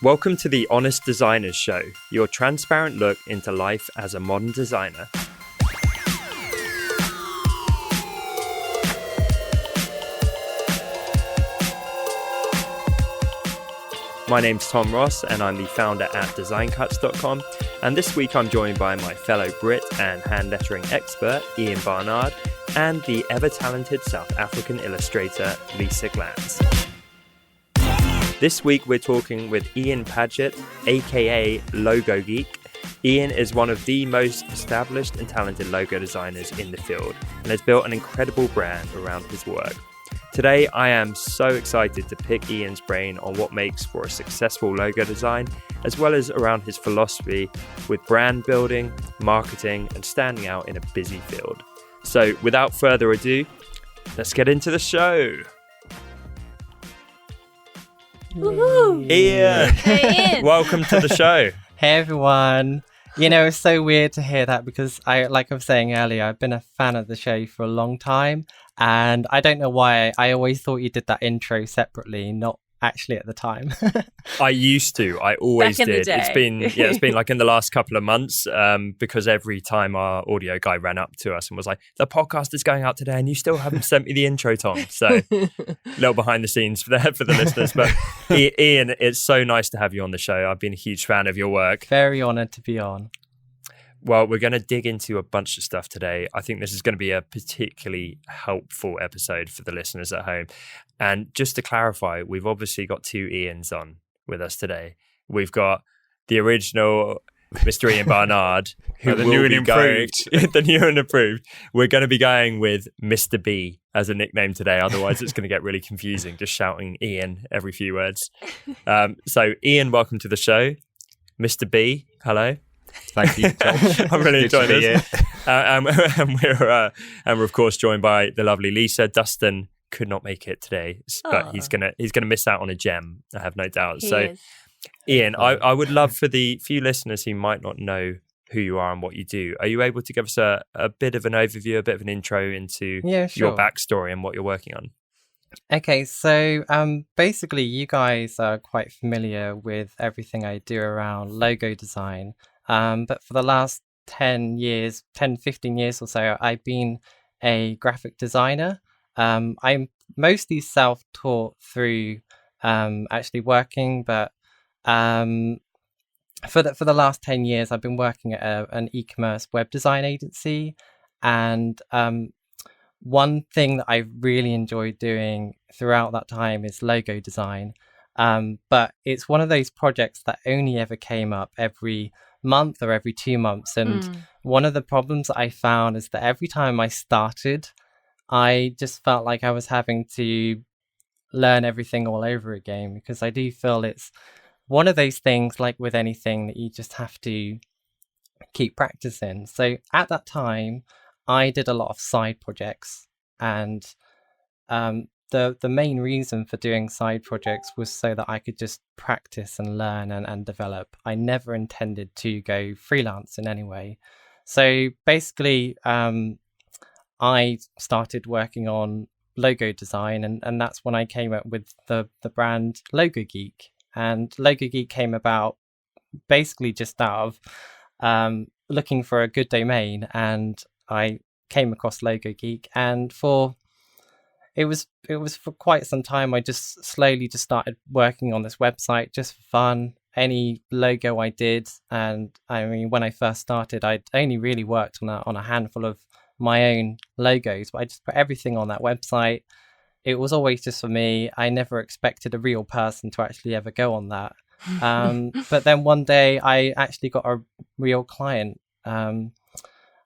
Welcome to the Honest Designers Show, your transparent look into life as a modern designer. My name's Tom Ross and I'm the founder at designcuts.com, and this week I'm joined by my fellow Brit and hand lettering expert Ian Barnard and the ever-talented South African illustrator Lisa Glantz. This week we're talking with Ian Paget, aka Logo Geek. Ian is one of the most established and talented logo designers in the field and has built an incredible brand around his work. Today, I am so excited to pick Ian's brain on what makes for a successful logo design, as well as around his philosophy with brand building, marketing, and standing out in a busy field. So without further ado, let's get into the show. Woohoo! Ian! Hey, Ian! Welcome to the show. Hey everyone. You know, it's so weird to hear that because like I was saying earlier, I've been a fan of the show for a long time. And I don't know why I always thought you did that intro separately, not actually at the time. I used to. I always Back in the did. day. It's been like in the last couple of months, because every time our audio guy ran up to us and was like, "The podcast is going out today, and you still haven't sent me the intro, Tom." So, little behind the scenes for the listeners. But Ian, it's so nice to have you on the show. I've been a huge fan of your work. Very honoured to be on. Well, we're going to dig into a bunch of stuff today. I think this is going to be a particularly helpful episode for the listeners at home. And just to clarify, we've obviously got two Ians on with us today. We've got the original Mr. Ian Barnard, who the will new and be going, improved. the new and improved. We're going to be going with Mr. B as a nickname today. Otherwise, it's going to get really confusing, just shouting Ian every few words. So, Ian, welcome to the show. Mr. B, hello. Thank you, Tom. I'm really Good to enjoying be this. And we're of course joined by the lovely Lisa. Dustin could not make it today, but he's gonna miss out on a gem, I have no doubt. He So, is. Ian, I would love for the few listeners who might not know who you are and what you do. Are you able to give us a bit of an overview, a bit of an intro into your backstory and what you're working on? Okay, so basically you guys are quite familiar with everything I do around logo design. But for the last 10, 15 years or so, I've been a graphic designer. I'm mostly self-taught through actually working, but for the last 10 years, I've been working at an e-commerce web design agency. And one thing that I really enjoyed doing throughout that time is logo design. But it's one of those projects that only ever came up every month or every 2 months. And one of the problems that I found is that every time I started, I just felt like I was having to learn everything all over again, because I do feel it's one of those things, like with anything, that you just have to keep practicing. So at that time, I did a lot of side projects, and the main reason for doing side projects was so that I could just practice and learn and develop. I never intended to go freelance in any way. So basically, I started working on logo design, and that's when I came up with the brand Logo Geek. And Logo Geek came about basically just out of looking for a good domain, and I came across Logo Geek, and it was for quite some time I just slowly just started working on this website just for fun. Any logo I did, and I mean, when I first started, I'd only really worked on a handful of my own logos, but I just put everything on that website. It was always just for me. I never expected a real person to actually ever go on that. But then one day I actually got a real client.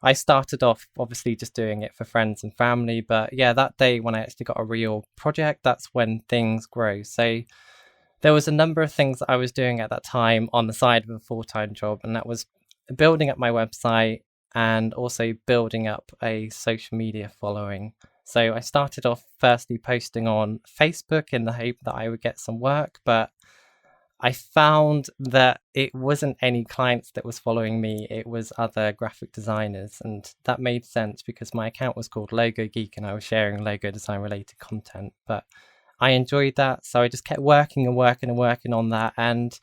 I started off obviously just doing it for friends and family, but yeah, that day when I actually got a real project, that's when things grow. So there was a number of things that I was doing at that time on the side of a full-time job, and that was building up my website and also building up a social media following. So I started off firstly posting on Facebook in the hope that I would get some work, but I found that it wasn't any clients that was following me, it was other graphic designers. And that made sense because my account was called Logo Geek and I was sharing logo design related content. But I enjoyed that. So I just kept working on that. And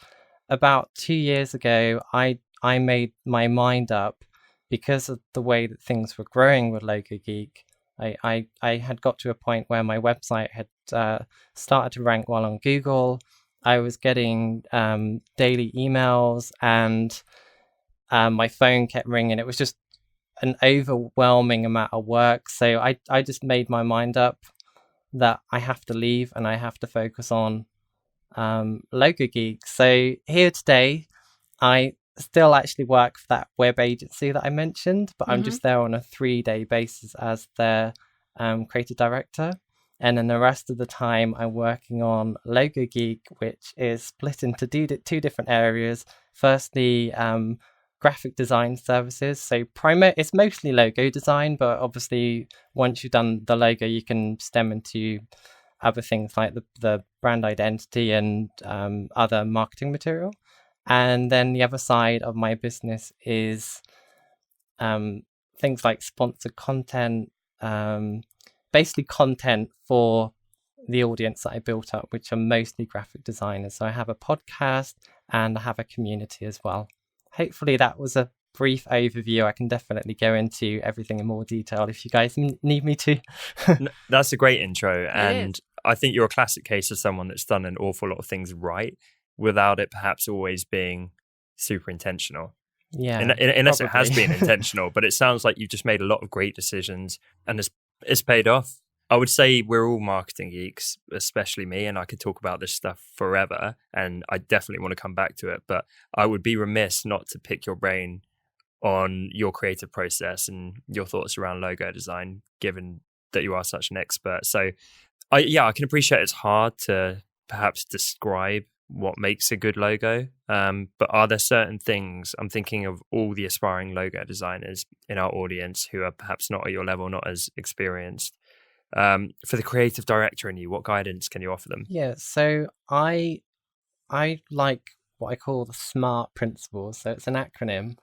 about 2 years ago, I made my mind up because of the way that things were growing with Logo Geek. I had got to a point where my website had started to rank well on Google. I was getting daily emails, and my phone kept ringing. It was just an overwhelming amount of work. So I just made my mind up that I have to leave and I have to focus on Logo Geek. So here today, I still actually work for that web agency that I mentioned, but I'm just there on a 3-day basis as their creative director. And then the rest of the time, I'm working on Logo Geek, which is split into two different areas. Firstly, graphic design services. So it's mostly logo design, but obviously once you've done the logo, you can stem into other things like the brand identity and other marketing material. And then the other side of my business is things like sponsored content, basically content for the audience that I built up, which are mostly graphic designers. So I have a podcast and I have a community as well. Hopefully that was a brief overview. I can definitely go into everything in more detail if you guys need me to. That's a great intro. And I think you're a classic case of someone that's done an awful lot of things right without it perhaps always being super intentional. Yeah. Unless it has been intentional, but it sounds like you've just made a lot of great decisions and it's paid off. I would say we're all marketing geeks, especially me, and I could talk about this stuff forever, and I definitely want to come back to it, but I would be remiss not to pick your brain on your creative process and your thoughts around logo design, given that you are such an expert. So I can appreciate it's hard to perhaps describe what makes a good logo, but are there certain things, I'm thinking of all the aspiring logo designers in our audience who are perhaps not at your level, not as experienced, for the creative director in you, what guidance can you offer them? Yeah, so I like what I call the SMART principles. So it's an acronym,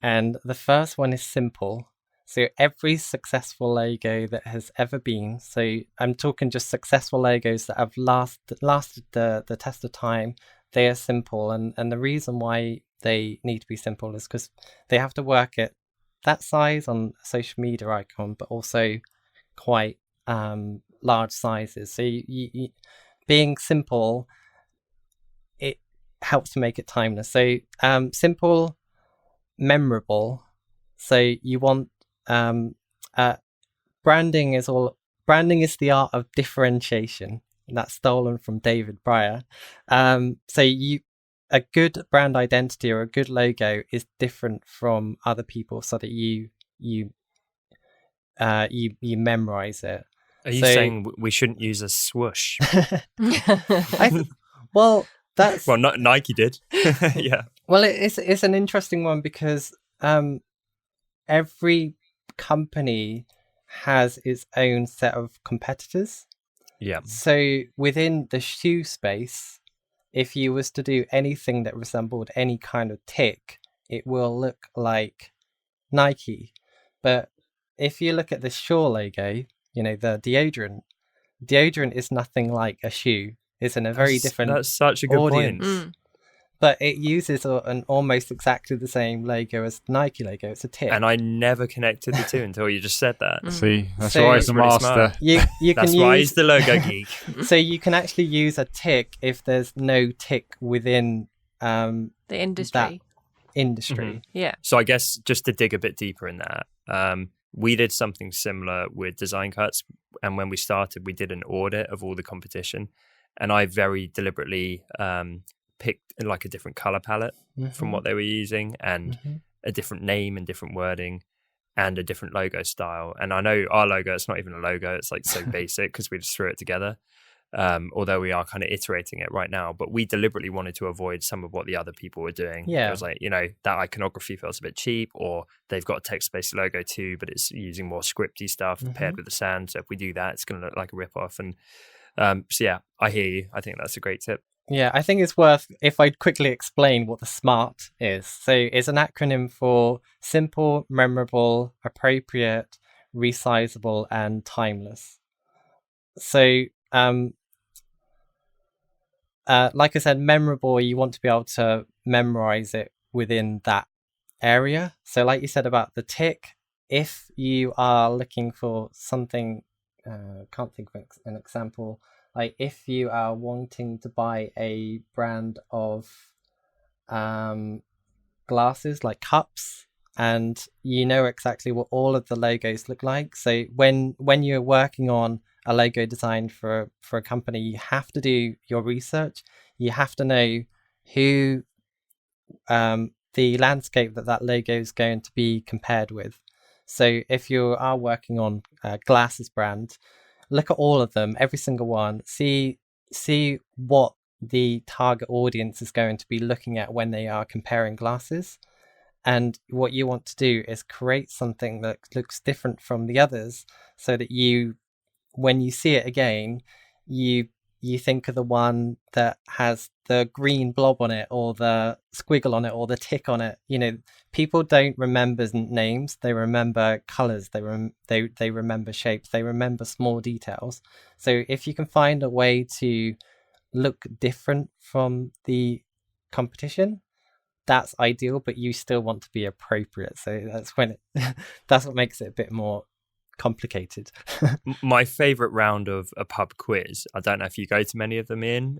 and the first one is simple. So every successful logo that has ever been, so I'm talking just successful logos that have lasted the test of time, they are simple. And the reason why they need to be simple is because they have to work at that size on a social media icon, but also quite large sizes. So you being simple, it helps to make it timeless. So simple, memorable. So you want branding is the art of differentiation. And that's stolen from David Breyer. So a good brand identity or a good logo is different from other people, so that you memorize it. Are you saying we shouldn't use a swoosh? Well, Nike did. Yeah. Well, it's an interesting one because every company has its own set of competitors. Yeah. So within the shoe space, if you was to do anything that resembled any kind of tick, it will look like Nike. But if you look at the Sure logo, the deodorant is nothing like a shoe. It's in a very different That's such a good audience. point. But it uses an almost exactly the same logo as the Nike logo. It's a tick. And I never connected the two until you just said that. See, that's why he's the master. That's why he's the logo geek. So you can actually use a tick if there's no tick within the industry. That industry. Mm-hmm. Yeah. So I guess just to dig a bit deeper in that, we did something similar with Design Cuts. And when we started, we did an audit of all the competition. And I very deliberately picked like a different color palette from what they were using, and a different name and different wording and a different logo style. And I know our logo, it's not even a logo, it's like so basic because we just threw it together, although we are kind of iterating it right now. But we deliberately wanted to avoid some of what the other people were doing. Yeah. It was like, that iconography feels a bit cheap, or they've got a text-based logo too, but it's using more scripty stuff paired with the sand. So if we do that, it's going to look like a rip-off. And so yeah, I hear you. I think that's a great tip. Yeah, I think it's worth if I quickly explain what the SMART is. So it's an acronym for simple, memorable, appropriate, resizable, and timeless. So like I said, memorable, you want to be able to memorize it within that area. So like you said about the tick, if you are looking for something, can't think of an example, like if you are wanting to buy a brand of glasses, like cups, and you know exactly what all of the logos look like. So when you're working on a logo design for a company, you have to do your research. You have to know who the landscape that logo is going to be compared with. So if you are working on a glasses brand, look at all of them, every single one, see what the target audience is going to be looking at when they are comparing glasses. And what you want to do is create something that looks different from the others, so that when you see it again, you think of the one that has the green blob on it, or the squiggle on it, or the tick on it. People don't remember names; they remember colors. They remember shapes. They remember small details. So if you can find a way to look different from the competition, that's ideal. But you still want to be appropriate. So that's when that's what makes it a bit more complicated. My favorite round of a pub quiz, I don't know if you go to many of them, Ian,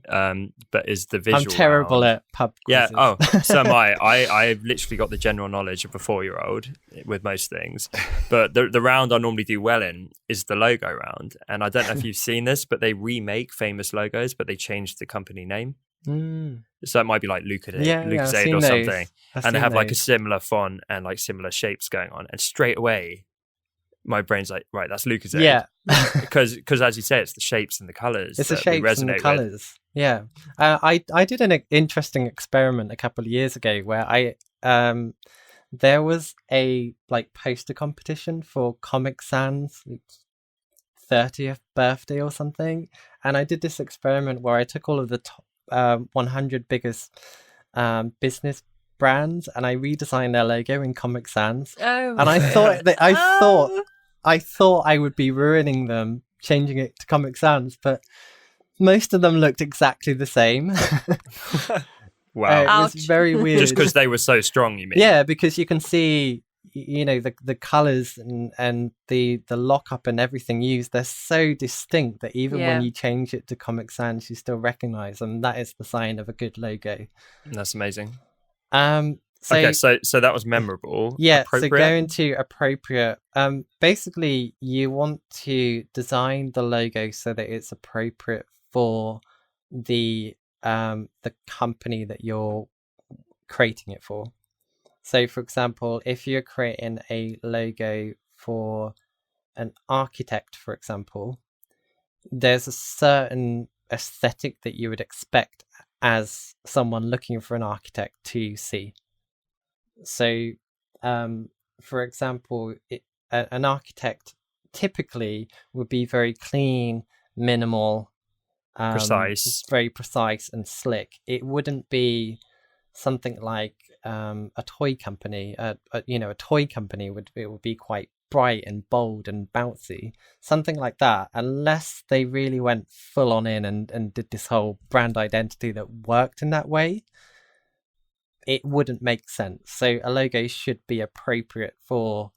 but is the visual. I'm terrible round. at pub quizzes. Yeah, so am I. I've literally got the general knowledge of a 4-year-old with most things, but the round I normally do well in is the logo round. And I don't know if you've seen this, but they remake famous logos, but they changed the company name. So it might be like Lucozade or something, and they have like a similar font and like similar shapes going on, and straight away my brain's like, right, that's Lucozade. Yeah. because as you say, it's the shapes and the colors. It's the shapes and the colors with. Yeah. I did an interesting experiment a couple of years ago where there was a like poster competition for Comic Sans 30th birthday or something, and I did this experiment where I took all of the top 100 biggest business brands, and I redesigned their logo in Comic Sans. And I thought I would be ruining them, changing it to Comic Sans, but most of them looked exactly the same. Wow. It was very weird. Just because they were so strong, you mean? Yeah, because you can see, the colors and the lockup and everything used, they're so distinct that even when you change it to Comic Sans, you still recognize them. That is the sign of a good logo. That's amazing. So that was memorable. Yeah, so going to appropriate. Basically, you want to design the logo so that it's appropriate for the company that you're creating it for. So, for example, if you're creating a logo for an architect, for example, there's a certain aesthetic that you would expect as someone looking for an architect to see. So, for example, an architect typically would be very clean, minimal, precise, very precise and slick. It wouldn't be something like a toy company. A toy company would be quite bright and bold and bouncy, something like that. Unless they really went full on in and did this whole brand identity that worked in that way, it wouldn't make sense. So a logo should be appropriate for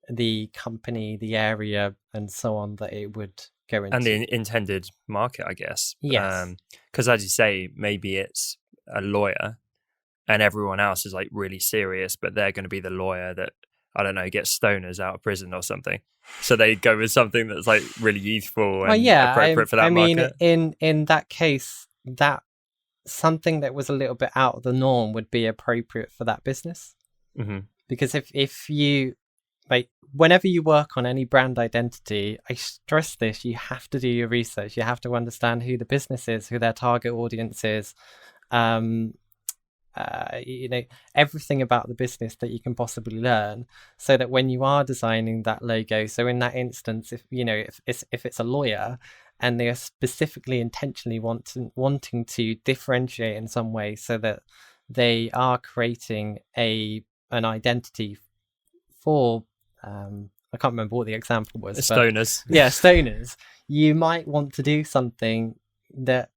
the company, the area, and so on that it would go into. And the intended market, I guess. Yes. Because as you say, maybe it's a lawyer and everyone else is like really serious, but they're going to be the lawyer that, I don't know, gets stoners out of prison or something. So they go with something that's like really youthful and appropriate for that market. I mean, in that case, that something that was a little bit out of the norm would be appropriate for that business. Mm-hmm. Because if you, like, whenever you work on any brand identity, I stress this, you have to do your research. You have to understand who the business is, who their target audience is, everything about the business that you can possibly learn, so that when you are designing that logo, so in that instance, if it's a lawyer and they are specifically intentionally wanting to differentiate in some way, so that they are creating an identity for I can't remember what the example was. Stoners. Yeah, stoners. You might want to do something that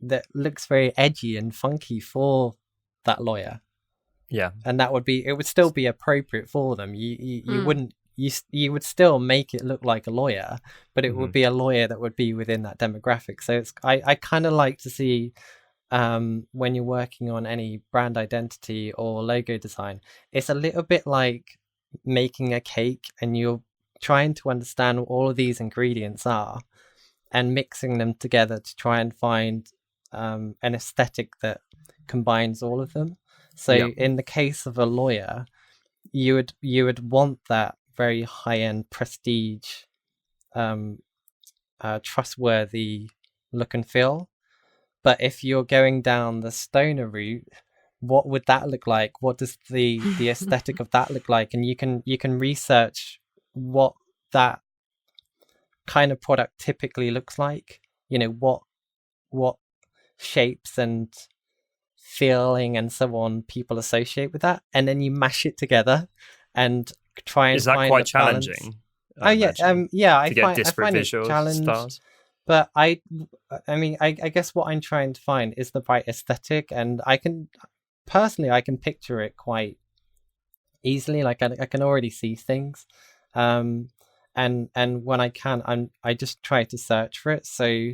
that looks very edgy and funky for that lawyer. Yeah. And it would still be appropriate for them. You wouldn't, you would still make it look like a lawyer, but it would be a lawyer that would be within that demographic. So I kind of like to see, when you're working on any brand identity or logo design, it's a little bit like making a cake, and you're trying to understand what all of these ingredients are and mixing them together to try and find an aesthetic that combines all of them. So in the case of a lawyer, you would want that very high-end prestige, trustworthy look and feel. But if you're going down the stoner route, what would that look like? What does the aesthetic of that look like? And you can research what that kind of product typically looks like. You know, what shapes and feeling and so on people associate with that, and then you mash it together and try and is that find quite a challenging? Balance. I find it challenging. Styles. But I mean, I guess what I'm trying to find is the right aesthetic, and I can picture it quite easily. Like I can already see things, and when I just try to search for it. So,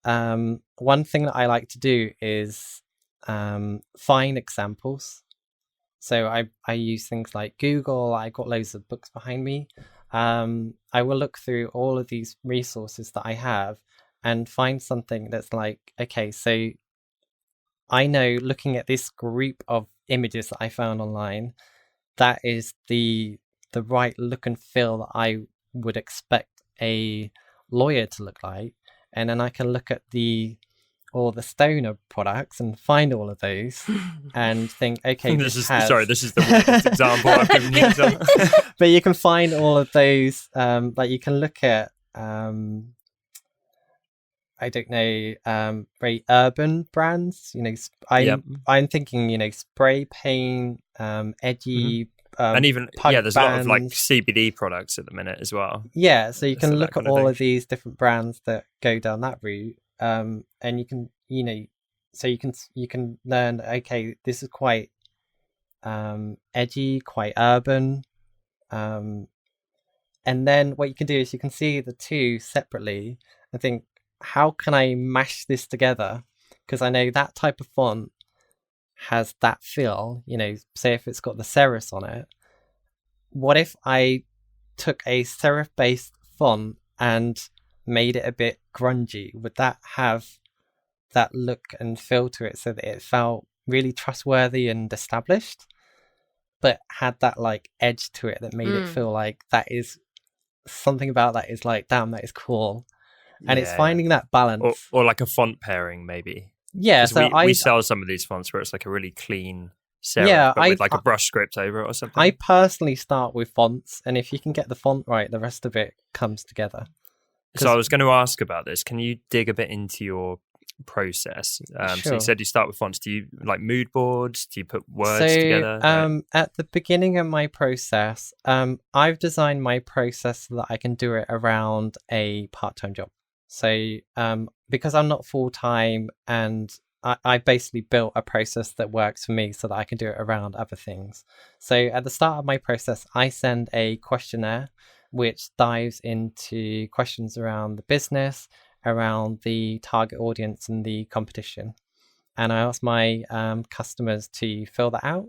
one thing that I like to do is find examples. So I use things like Google. I got loads of books behind me. I will look through all of these resources that I have and find something that's like, okay, so I know, looking at this group of images that I found online, that is the right look and feel that I would expect a lawyer to look like. And then I can look at all the stoner products and find all of those and think, okay, this is the weirdest example I've given you. But you can find all of those, like you can look at, I don't know, very urban brands. You know, I'm thinking, you know, spray paint, edgy, and even there's a lot of like CBD products at the minute as well. Yeah, so you can look at all of these different brands that go down that route. And you can, you know, so you can learn, okay, this is quite edgy, quite urban, and then what you can do is you can see the two separately and think, how can I mash this together? Because I know that type of font has that feel, you know, say if it's got the serifs on it, what if I took a serif based font and made it a bit grungy? Would that have that look and feel to it so that it felt really trustworthy and established, but had that like edge to it that made it feel like that is something about that is like, damn, that is cool. And it's finding that balance. Or like a font pairing maybe. Yeah, so we sell some of these fonts where it's like a really clean serif, but with like a brush script over it or something. I personally start with fonts, and if you can get the font right, the rest of it comes together. So I was going to ask about this. Can you dig a bit into your process? Sure. So you said you start with fonts. Do you like mood boards? Do you put words together? At the beginning of my process, I've designed my process so that I can do it around a part-time job. So because I'm not full-time, and I basically built a process that works for me so that I can do it around other things. So at the start of my process, I send a questionnaire which dives into questions around the business, around the target audience and the competition. And I ask my customers to fill that out.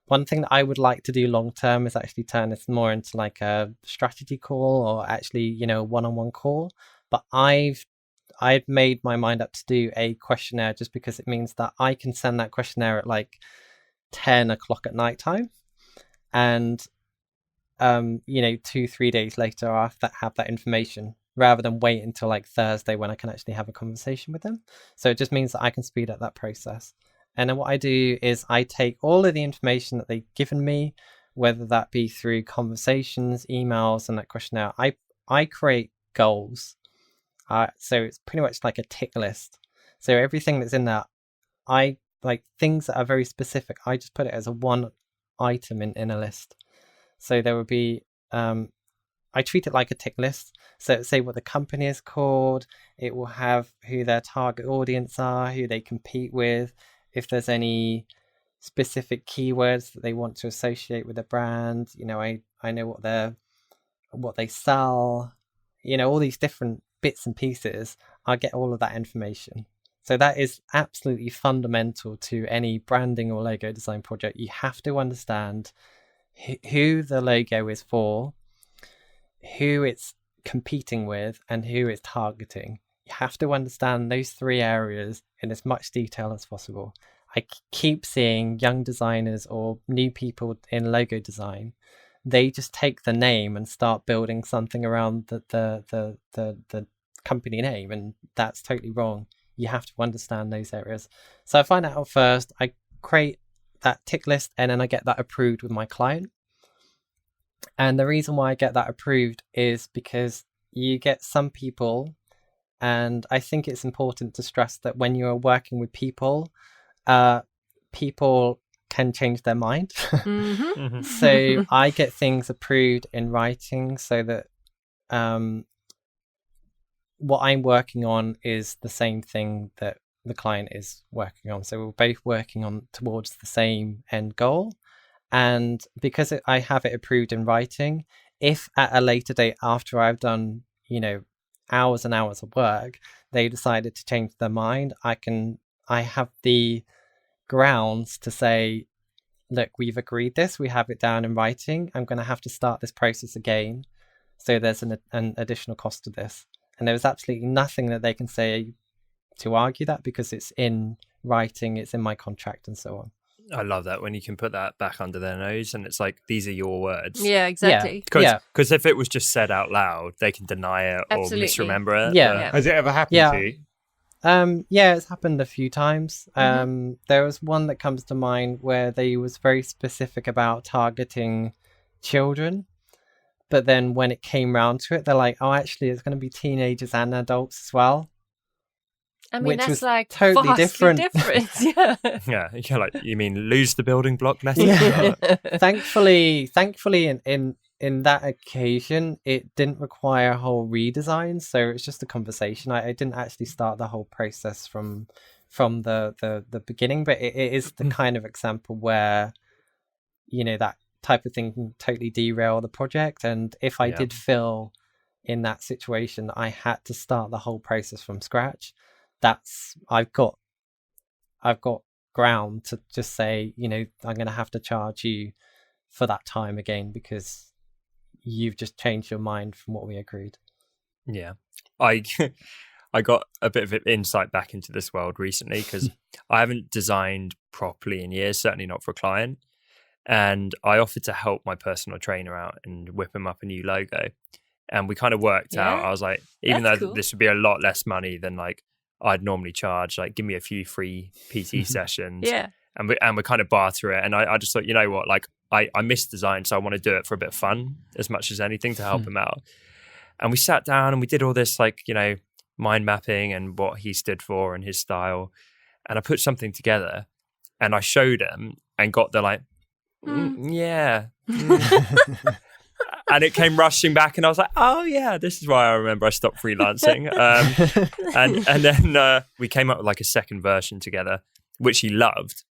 One thing that I would like to do long term is actually turn this more into like a strategy call, or actually, you know, one-on-one call. But I've made my mind up to do a questionnaire just because it means that I can send that questionnaire at like 10 o'clock at night time. And, you know, 2-3 days later, I have that information, rather than wait until like Thursday when I can actually have a conversation with them. So it just means that I can speed up that process. And then what I do is I take all of the information that they've given me, whether that be through conversations, emails, and that questionnaire. I create goals. So it's pretty much like a tick list. So everything that's in that, I like things that are very specific. I just put it as a one item in a list. So there would be I treat it like a tick list. So it'll say what the company is called. It will have who their target audience are, who they compete with, if there's any specific keywords that they want to associate with the brand. I know what they sell, all these different bits and pieces. I get all of that information. So that is absolutely fundamental to any branding or logo design project. You have to understand who the logo is for, who it's competing with, and who it's targeting. You have to understand those 3 areas in as much detail as possible. I keep seeing young designers or new people in logo design. They just take the name and start building something around the company name, and that's totally wrong. You have to understand those areas. So I find that out first. I create that tick list, and then I get that approved with my client. And the reason why I get that approved is because you get some people, and I think it's important to stress that when you're working with people, people can change their mind. Mm-hmm. So I get things approved in writing so that what I'm working on is the same thing that the client is working on. So we're both working on towards the same end goal. And because I have it approved in writing, if at a later date after I've done, hours and hours of work, they decided to change their mind, I have the grounds to say, look, we've agreed this, we have it down in writing, I'm going to have to start this process again. So there's an additional cost to this. And there's absolutely nothing that they can say to argue that, because it's in writing, it's in my contract and so on. I love that when you can put that back under their nose and it's like, these are your words. Yeah, exactly. Because if it was just said out loud, they can deny it or misremember it. Yeah. Has it ever happened to you? Yeah, it's happened a few times. There was one that comes to mind where they was very specific about targeting children. But then when it came round to it, they're like, oh, actually, it's going to be teenagers and adults as well. I mean, which that's was like totally different. Yeah. Yeah, you're like, you mean lose the building block method? Yeah. Thankfully, in that occasion, it didn't require a whole redesign, so it's just a conversation. I didn't actually start the whole process from the beginning, but it is the kind of example where that type of thing can totally derail the project. And if I did feel in that situation I had to start the whole process from scratch, I've got ground to just say, I'm going to have to charge you for that time again, because you've just changed your mind from what we agreed. Yeah. I got a bit of insight back into this world recently, because I haven't designed properly in years, certainly not for a client. And I offered to help my personal trainer out and whip him up a new logo. And we kind of worked out, I was like, even though this would be a lot less money than like I'd normally charge, like give me a few free PT sessions. Yeah. And we kind of barter it. And I just thought, you know what, like I miss design, so I want to do it for a bit of fun as much as anything to help him out. And we sat down and we did all this like, mind mapping and what he stood for and his style. And I put something together and I showed him and got the like, yeah. And it came rushing back and I was like, oh yeah, this is why I remember I stopped freelancing. And then we came up with like a second version together, which he loved.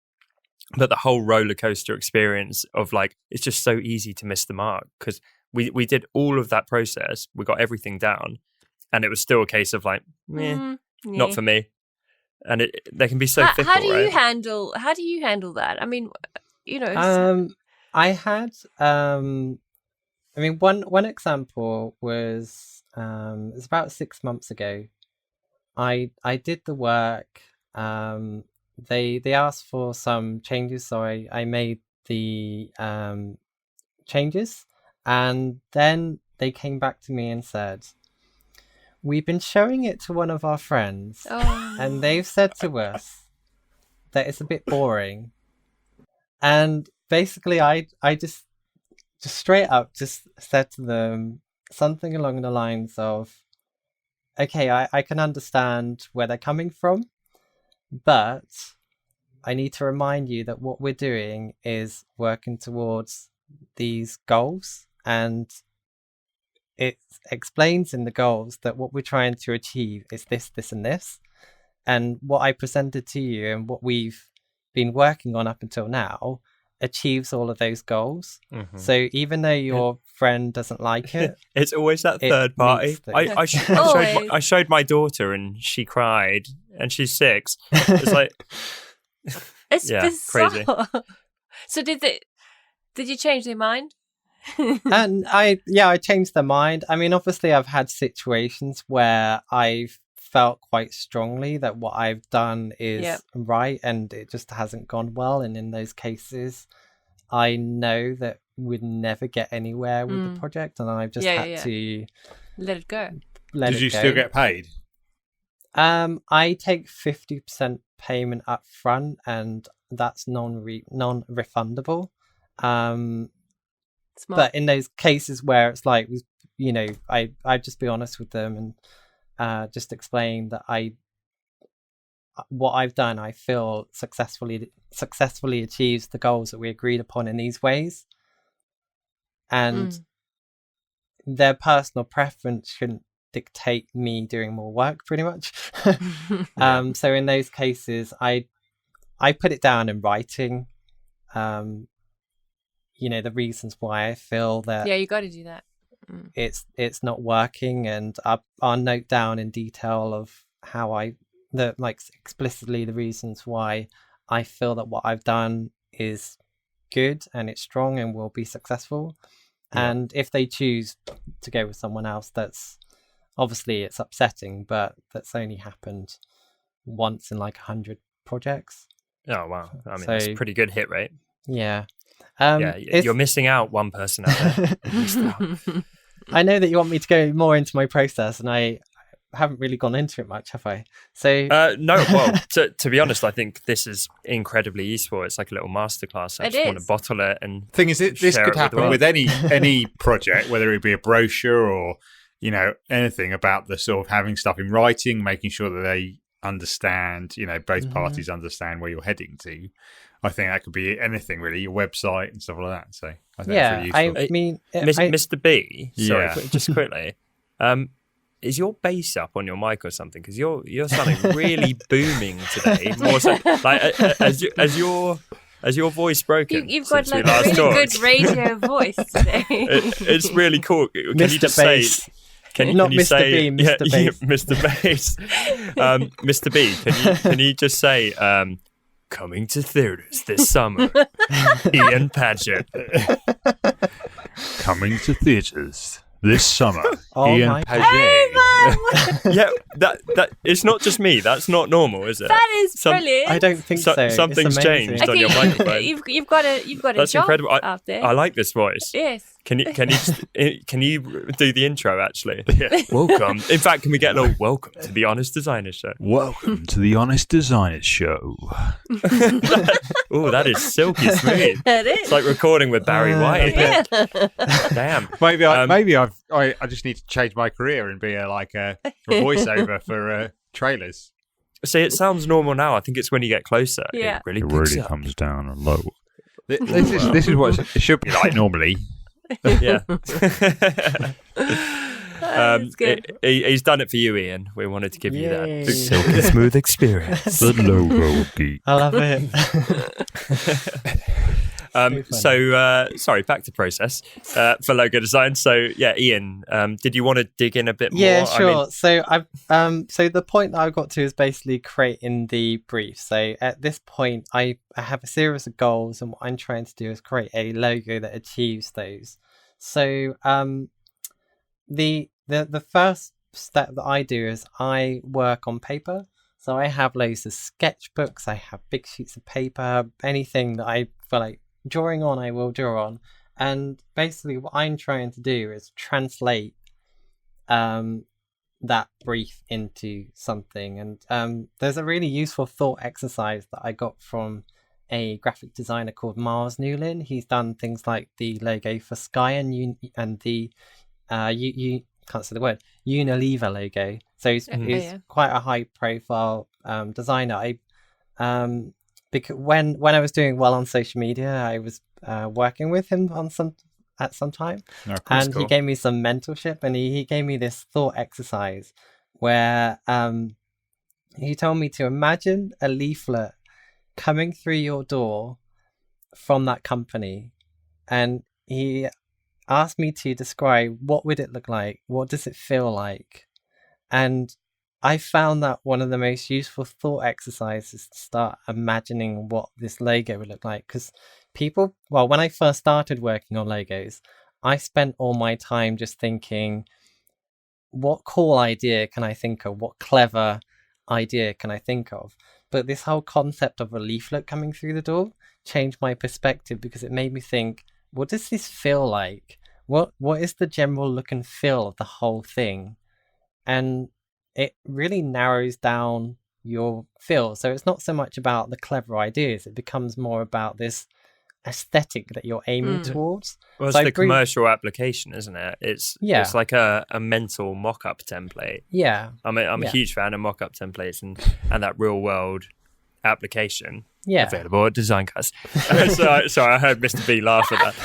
But the whole roller coaster experience of like, it's just so easy to miss the mark, because we did all of that process. We got everything down and it was still a case of like, not for me. And they can be so fickle, how do you right? handle that? I mean, I had one example was it's about 6 months ago. I did the work. They asked for some changes, so I made the changes, and then they came back to me and said, we've been showing it to one of our friends, and they've said to us that it's a bit boring. And basically, I just straight up just said to them something along the lines of, okay, I can understand where they're coming from, but I need to remind you that what we're doing is working towards these goals, and it explains in the goals that what we're trying to achieve is this, this, and this. And what I presented to you and what we've been working on up until now achieves all of those goals. Mhm. So even though your friend doesn't like it, It's always that it third party. meets those. I showed my daughter and she cried, and she's 6. It's like, It's yeah, bizarre. crazy. So did you change their mind? And I changed their mind. I mean, obviously I've had situations where I've felt quite strongly that what I've done is right and it just hasn't gone well, and in those cases I know that we'd never get anywhere with the project, and I've just had to let it go. Did you still get paid? I take 50% payment up front, and that's non-refundable. Smart. But in those cases where it's like, you know, I just be honest with them and just explain that what I've done, I feel successfully achieves the goals that we agreed upon in these ways, and their personal preference shouldn't dictate me doing more work, pretty much. So in those cases, I put it down in writing. You know, the reasons why I feel that you got to do that. it's not working, and I'll note down in detail of how explicitly the reasons why I feel that what I've done is good and it's strong and will be successful. And if they choose to go with someone else, that's obviously it's upsetting, but that's only happened once in like 100 projects. Oh wow! I mean, that's a pretty good hit rate. Yeah. You're missing out, one person out there. You missed out. I know that you want me to go more into my process, and I haven't really gone into it much, have I? So no. Well, to be honest, I think this is incredibly useful. It's like a little masterclass. I just want to bottle it and. Thing is, this could happen with any project, whether it be a brochure or anything about the sort of having stuff in writing, making sure that they understand, both parties understand where you're heading to. I think that could be anything really, your website and stuff like that. So I think that's really useful. I mean, Mr. B, sorry, just quickly, is your bass up on your mic or something? Because you're sounding really booming today. More so, like as your voice broken. You've got like a really good radio voice today. It's really cool. Can Mr. you just Bass. say? Can Not you Mr. say, B, Mr. Bass. Mr. Bass. Mr. B, can you just say, coming to theaters this summer, Ian Paget. Coming to theaters this summer, Ian Paget. Yeah, that it's not just me. That's not normal, is it? That is brilliant. I don't think so. Something's changed on your microphone. You've got a That's job incredible. out there. I like this voice. Yes. Can you do the intro actually? Yeah. Welcome. In fact, can we get a little welcome to the Honest Designers Show? Welcome to the Honest Designers Show. Oh, that is silky smooth. It is. It's like recording with Barry White. Yeah. Damn. Maybe I just need to change my career and be a voiceover for trailers. See, it sounds normal now. I think it's when you get closer. Yeah. It really comes down low. This is what it should be like normally. Yeah. That's good. He's done it for you, Ian. We wanted to give you that silky smooth experience. The Logo Geek. I love it. Sorry, back to process for logo design. So yeah, Ian, did you want to dig in a bit more? Yeah, sure. So so the point that I got to is basically creating the brief. So at this point, I have a series of goals, and what I'm trying to do is create a logo that achieves those. So the first step that I do is I work on paper. So I have loads of sketchbooks. I have big sheets of paper. Anything that I feel like drawing on, I will draw on. And basically what I'm trying to do is translate that brief into something. And there's a really useful thought exercise that I got from a graphic designer called Miles Newlin. He's done things like the logo for Sky and the you can't say the word, Unilever logo. So he's quite a high profile designer. Because when I was doing well on social media, I was working with him on some at some time. No, of course, And cool. he gave me some mentorship, and he gave me this thought exercise where he told me to imagine a leaflet coming through your door from that company, and he asked me to describe what would it look like, what does it feel like. And I found that one of the most useful thought exercises to start imagining what this logo would look like, because when I first started working on logos, I spent all my time just thinking, what cool idea can I think of, what clever idea can I think of? But this whole concept of a leaflet coming through the door changed my perspective, because it made me think, what does this feel like? What is the general look and feel of the whole thing? And it really narrows down your feel. So it's not so much about the clever ideas, it becomes more about this aesthetic that you're aiming towards. Well, it's so the commercial application, isn't it? It's like a mental mock-up template. Yeah. I'm a huge fan of mock-up templates and that real-world application. Yeah. Available at Design Cuts. Sorry, I heard Mr. B laugh at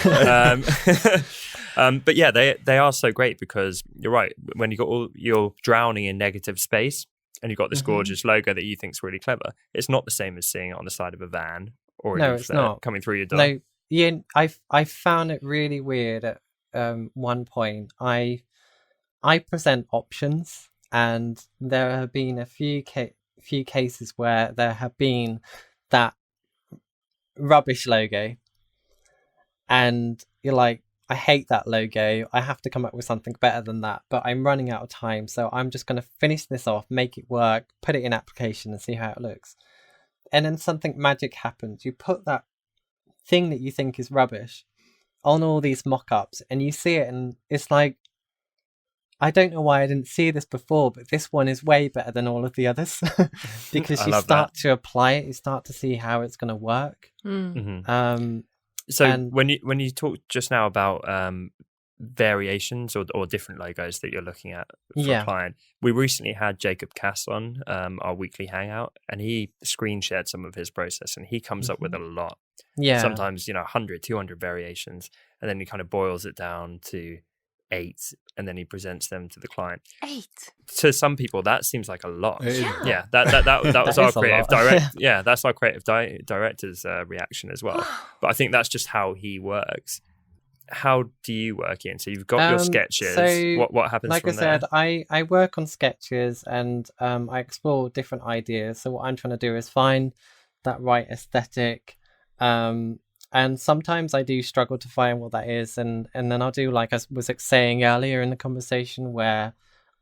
that. But yeah, they are so great, because you're right. When you're drowning in negative space and you've got this gorgeous logo that you think's really clever, it's not the same as seeing it on the side of a van or it's not coming through your door. No, Ian, I found it really weird at one point. I present options, and there have been a few cases where there have been that rubbish logo, and you're like, I hate that logo, I have to come up with something better than that, but I'm running out of time, so I'm just going to finish this off, make it work, put it in application and see how it looks. And then something magic happens. You put that thing that you think is rubbish on all these mock-ups, and you see it, and it's like, I don't know why I didn't see this before, but this one is way better than all of the others. Because you start to apply it, you start to see how it's going to work. So when you talked just now about variations or different logos that you're looking at for a client, we recently had Jacob Cass on our weekly hangout, and he screen shared some of his process, and he comes up with a lot. Sometimes 100, 200 variations, and then he kind of boils it down to 8, and then he presents them to the client. 8 to some people that seems like a lot. Yeah. That was our creative direct. That's our creative director's reaction as well. But I think that's just how he works. How do you work, Ian? So you've got your sketches. So, what happens like from I said, I work on sketches, and I explore different ideas. So what I'm trying to do is find that right aesthetic, and sometimes I do struggle to find what that is, and then I'll do, like I was saying earlier in the conversation, where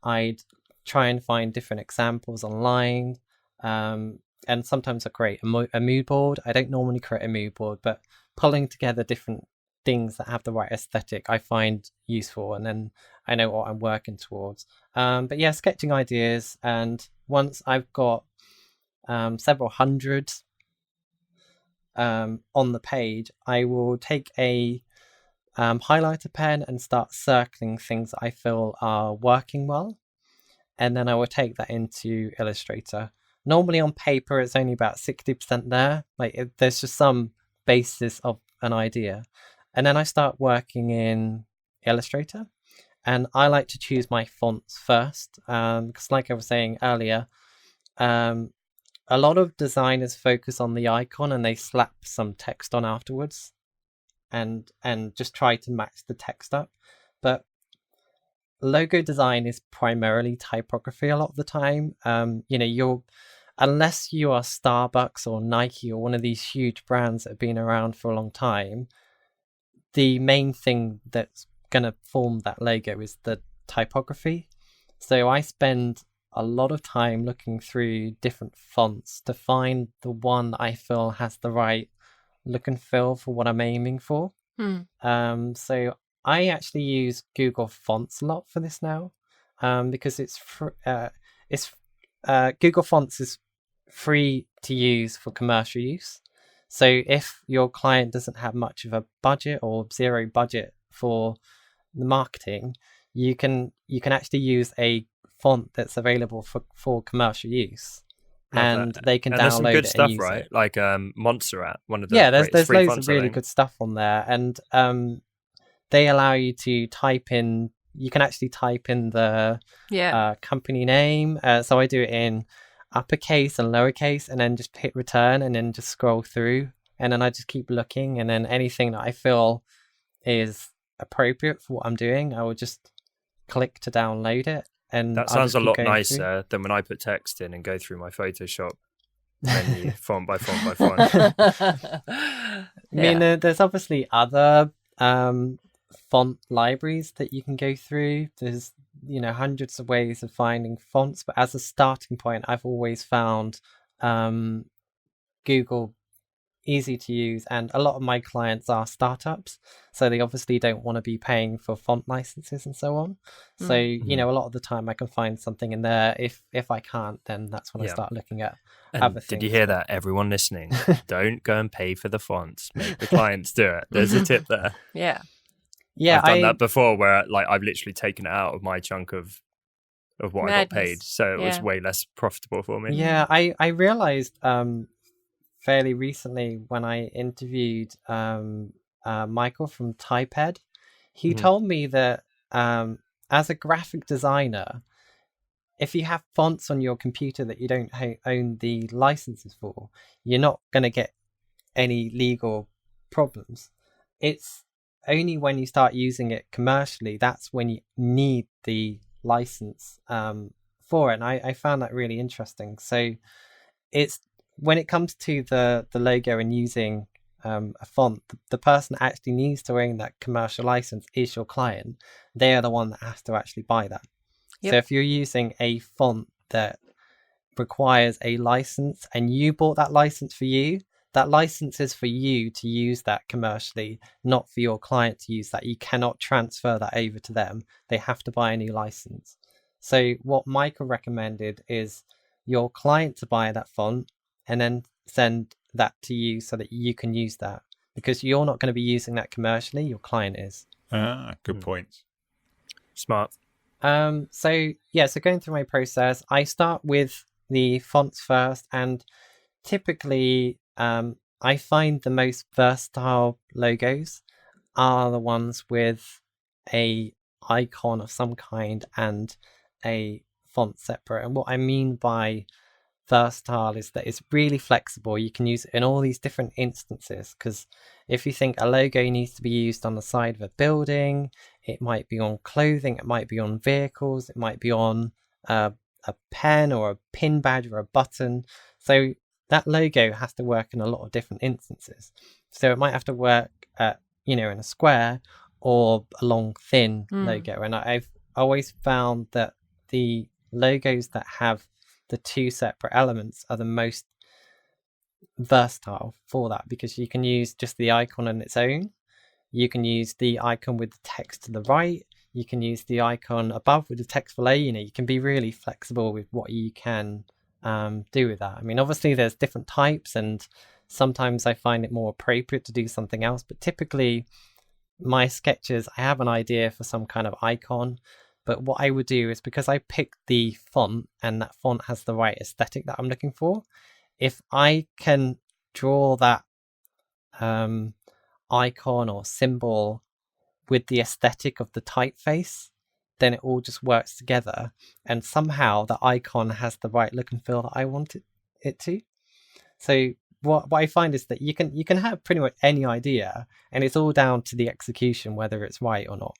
I'd try and find different examples online, and sometimes I create a mood board. I don't normally create a mood board, but pulling together different things that have the right aesthetic I find useful, and then I know what I'm working towards. But yeah, sketching ideas, and once I've got several hundred on the page, I will take a highlighter pen and start circling things that I feel are working well, and then I will take that into Illustrator. Normally on paper it's only about 60% there, there's just some basis of an idea, and then I start working in Illustrator, and I like to choose my fonts first, because like I was saying earlier, a lot of designers focus on the icon and they slap some text on afterwards and just try to match the text up. But logo design is primarily typography a lot of the time. Unless you are Starbucks or Nike or one of these huge brands that have been around for a long time, the main thing that's going to form that logo is the typography. So I spend a lot of time looking through different fonts to find the one that I feel has the right look and feel for what I'm aiming for. So I actually use Google Fonts a lot for this now, because Google Fonts is free to use for commercial use. So if your client doesn't have much of a budget or zero budget for the marketing, you can actually use a font that's available for commercial use. And they can download some good it stuff, and use right? it. Like Montserrat, one of the there's free loads fonts, of really good stuff on there, and they allow you to type in. You can actually type in the company name. So I do it in uppercase and lowercase, and then just hit return, and then just scroll through, and then I just keep looking, and then anything that I feel is appropriate for what I'm doing, I will just click to download it. And that sounds a lot nicer than when I put text in and go through my Photoshop menu font by font by font. I mean, there's obviously other font libraries that you can go through. There's hundreds of ways of finding fonts, but as a starting point, I've always found Google easy to use, and a lot of my clients are startups, so they obviously don't want to be paying for font licenses and so on. So a lot of the time I can find something in there. If I can't, then that's when I start looking at other things. Did you hear that, everyone listening? Don't go and pay for the fonts, make the clients do it. There's a tip there. I've done that before, where I've literally taken it out of my chunk of what I got paid, so it was way less profitable for me. I realized fairly recently when I interviewed Michael from Typed, he told me that as a graphic designer, if you have fonts on your computer that you don't own the licenses for, you're not going to get any legal problems. It's only when you start using it commercially, that's when you need the license for it. And I found that really interesting. So it's when it comes to the logo and using a font, the person that actually needs to own that commercial license is your client. They are the one that has to actually buy that. So if you're using a font that requires a license and you bought that license for you, that license is for you to use that commercially, not for your client to use that. You cannot transfer that over to them. They have to buy a new license. So what Michael recommended is your client to buy that font and then send that to you so that you can use that, because you're not going to be using that commercially, your client is. Good point. Smart. So going through my process, I start with the fonts first, and typically I find the most versatile logos are the ones with a icon of some kind and a font separate. And what I mean by versatile is that it's really flexible. You can use it in all these different instances, because if you think a logo needs to be used on the side of a building, it might be on clothing, it might be on vehicles, it might be on a pen or a pin badge or a button. So that logo has to work in a lot of different instances. So it might have to work in a square or a long thin logo. And I've always found that the logos that have the two separate elements are the most versatile for that, because you can use just the icon on its own. You can use the icon with the text to the right. You can use the icon above with the text below. You can be really flexible with what you can do with that. I mean, obviously there's different types, and sometimes I find it more appropriate to do something else, but typically my sketches, I have an idea for some kind of icon. But what I would do is, because I pick the font and that font has the right aesthetic that I'm looking for, if I can draw that icon or symbol with the aesthetic of the typeface, then it all just works together. And somehow the icon has the right look and feel that I want it to. So what I find is that you can have pretty much any idea, and it's all down to the execution, whether it's right or not.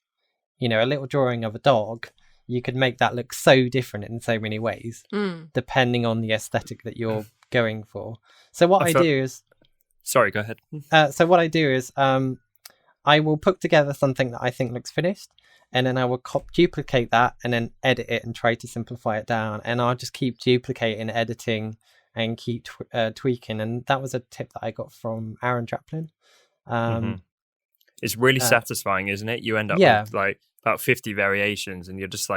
A little drawing of a dog, you could make that look so different in so many ways, depending on the aesthetic that you're going for. So what I do is... Sorry, go ahead. So what I do is I will put together something that I think looks finished, and then I will duplicate that and then edit it and try to simplify it down. And I'll just keep duplicating, editing, and keep tweaking. And that was a tip that I got from Aaron Draplin. It's really satisfying, isn't it? You end up with about 50 variations, and you're just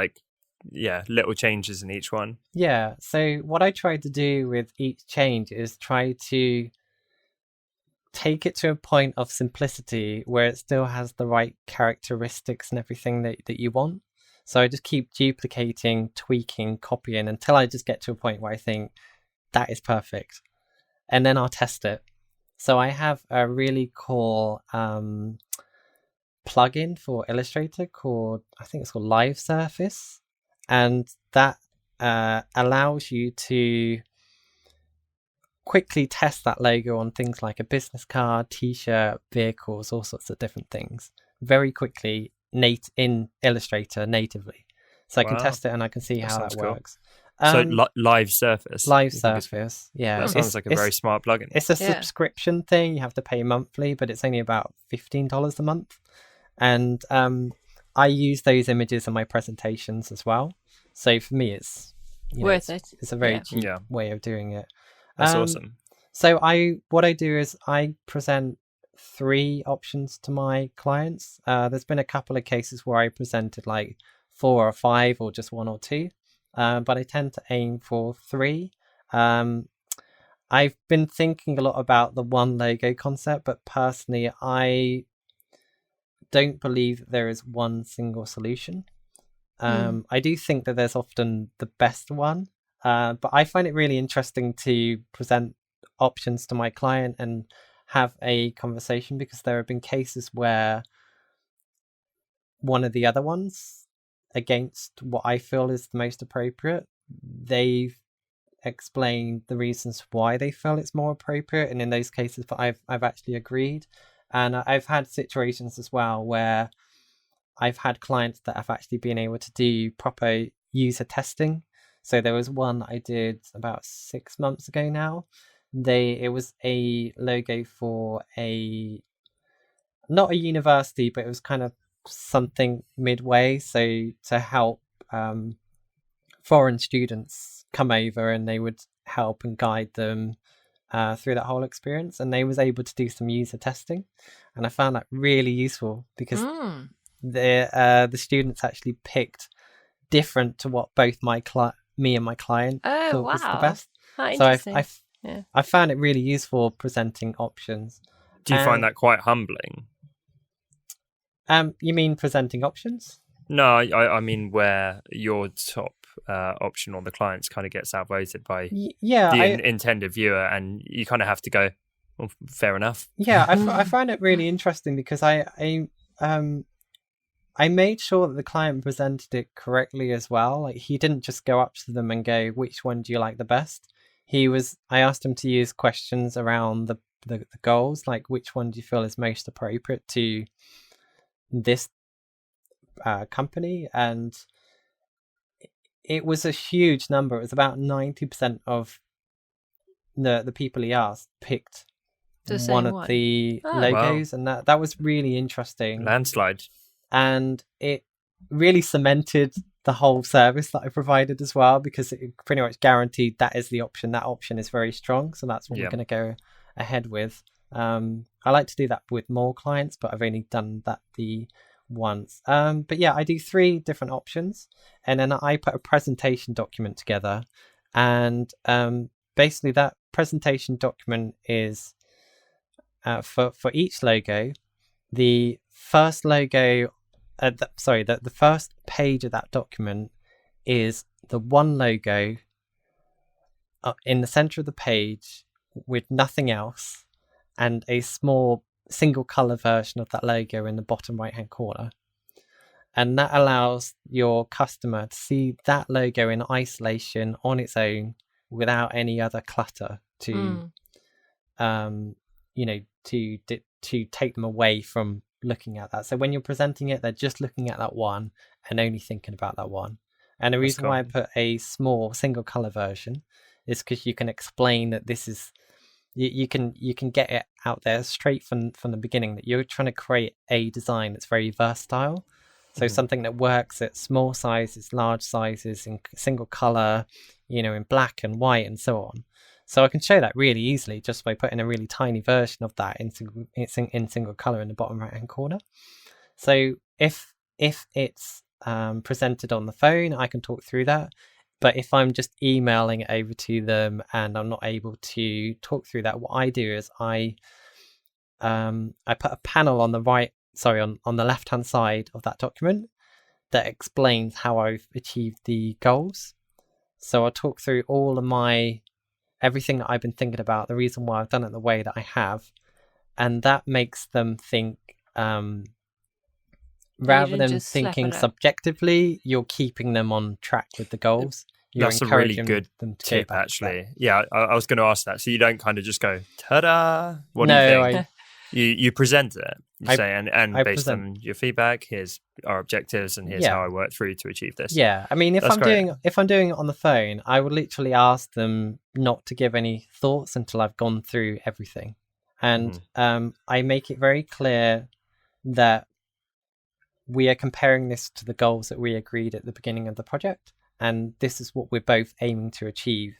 little changes in each one. Yeah. So what I try to do with each change is try to take it to a point of simplicity where it still has the right characteristics and everything that you want. So I just keep duplicating, tweaking, copying until I just get to a point where I think that is perfect. And then I'll test it. So I have a really cool plugin for Illustrator I think it's called Live Surface, and that allows you to quickly test that logo on things like a business card, t-shirt, vehicles, all sorts of different things very quickly in Illustrator natively. So I can test it and I can see how that works. So Live Surface. Live Surface, yeah. That sounds like a very smart plugin. It's a subscription thing. You have to pay monthly, but it's only about $15 a month. And I use those images in my presentations as well. So for me, it's worth it. It's a very cheap way of doing it. That's awesome. So what I do is I present 3 options to my clients. There's been a couple of cases where I presented like 4 or 5 or just 1 or 2, but I tend to aim for 3. I've been thinking a lot about the one logo concept, but personally, I don't believe that there is one single solution. I do think that there's often the best one. But I find it really interesting to present options to my client and have a conversation, because there have been cases where one of the other ones against what I feel is the most appropriate, they've explained the reasons why they feel it's more appropriate, and in those cases I've actually agreed. And I've had situations as well where I've had clients that have actually been able to do proper user testing. So there was one I did about 6 months ago now. It was a logo for not a university, but it was kind of something midway. So to help foreign students come over, and they would help and guide them through that whole experience. And they was able to do some user testing. And I found that really useful, because the students actually picked different to what both me and my client thought was the best. So I found it really useful presenting options. Do you find that quite humbling? You mean presenting options? No, I mean where your top option or the client's kind of gets outvoted by the intended viewer, and you kind of have to go, well, fair enough. Yeah, I find it really interesting, because I made sure that the client presented it correctly as well. Like, he didn't just go up to them and go, which one do you like the best? I asked him to use questions around the goals, like which one do you feel is most appropriate to this company? And it was a huge number. It was about 90% of the people he asked picked one of the logos. Wow. And that was really interesting. Landslide. And it really cemented the whole service that I provided as well, because it pretty much guaranteed that is the option. That option is very strong, so that's what we're going to go ahead with. I like to do that with more clients, but I've only done that the once. But yeah, I do 3 different options, and then I put a presentation document together. And basically that presentation document is for each logo. The first logo, the first page of that document is the one logo in the center of the page with nothing else, and a small single color version of that logo in the bottom right hand corner. And that allows your customer to see that logo in isolation on its own, without any other clutter to take them away from looking at that. So when you're presenting it, they're just looking at that one and only thinking about that one. And the reason why I put a small single color version is because you can explain that this is, you can get it out there straight from the beginning, that you're trying to create a design that's very versatile. So something that works at small sizes, large sizes, in single color, in black and white and so on. So I can show that really easily just by putting a really tiny version of that in single color in the bottom right hand corner. So if it's presented on the phone, I can talk through that. But if I'm just emailing it over to them and I'm not able to talk through that, what I do is I put a panel on the on the left hand side of that document that explains how I've achieved the goals. So I'll talk through all of everything that I've been thinking about, the reason why I've done it the way that I have, and that makes them think rather didn't than just slap thinking it up. subjectively, you're keeping them on track with the goals. You're That's a really encouraging good them to tip, go back to actually. Yeah, I was going to ask that. So you don't kind of just go, ta-da, what No, do you think? You present it. You I- say, and I based present- on your feedback, here's our objectives, and here's Yeah. how I worked through to achieve this. Yeah, I mean, if That's I'm great. doing it on the phone, I would literally ask them not to give any thoughts until I've gone through everything, and I make it very clear that we are comparing this to the goals that we agreed at the beginning of the project, and this is what we're both aiming to achieve.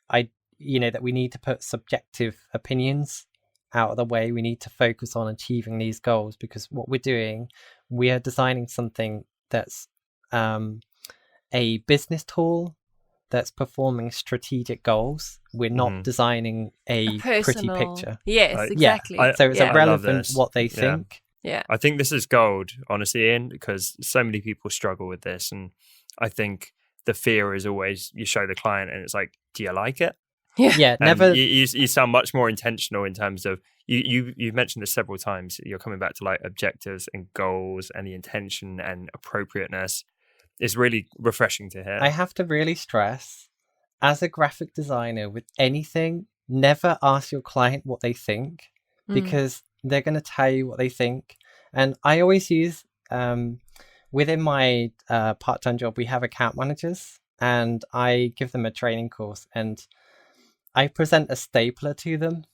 That we need to put subjective opinions out of the way. We need to focus on achieving these goals, because what we're doing, we are designing something that's a business tool that's performing strategic goals. We're not designing a pretty personal picture. Yes, Yeah. exactly. So it's I love irrelevant this. what they Yeah. think. Yeah. I think this is gold, honestly, Ian, because so many people struggle with this. And I think the fear is always you show the client and it's like, do you like it? Yeah, And never. you sound much more intentional in terms of you've mentioned this several times. You're coming back to like objectives and goals and the intention and appropriateness. It's really refreshing to hear. I have to really stress, as a graphic designer with anything, never ask your client what they think, because they're going to tell you what they think. And I always use, within my part-time job, we have account managers, and I give them a training course, and I present a stapler to them,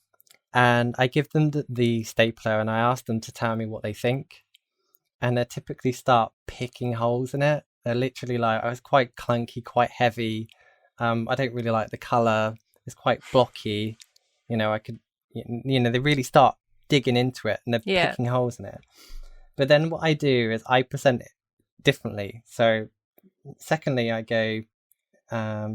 and I give them the stapler, and I ask them to tell me what they think. And they typically start picking holes in it. They're literally like, oh, it's quite clunky, quite heavy. I don't really like the color. It's quite blocky. They really start digging into it, and they're picking holes in it. But then what I do is I present it differently. So secondly, I go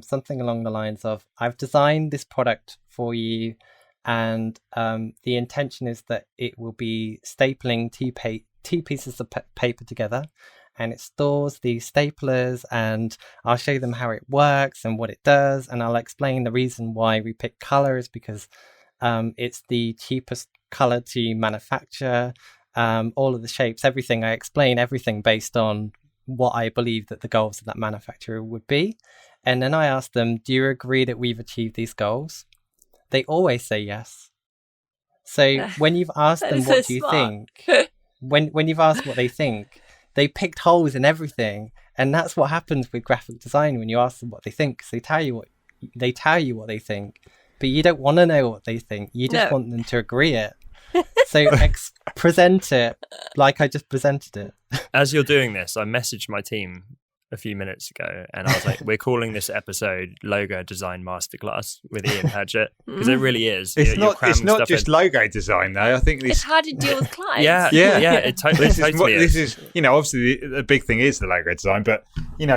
something along the lines of, I've designed this product for you, and the intention is that it will be stapling two pieces of paper together, and it stores these staplers, and I'll show them how it works and what it does, and I'll explain the reason why we pick colors, because it's the cheapest color to manufacture. All of the shapes, everything, I explain everything based on what I believe that the goals of that manufacturer would be. And then I ask them, do you agree that we've achieved these goals? They always say yes. So when you've asked them what do you think, when you've asked what they think, they picked holes in everything. And that's what happens with graphic design when you ask them what they think, because they tell you what they think, but you don't want to know what they think. You just want them to agree it. So present it like I just presented it. As you're doing this, I messaged my team a few minutes ago, and I was like, we're calling this episode Logo Design Masterclass with Ian Paget, because it really is. It's not just logo design, though. I think it's hard to deal with clients. Yeah. It totally this is obviously the big thing is the logo design, but you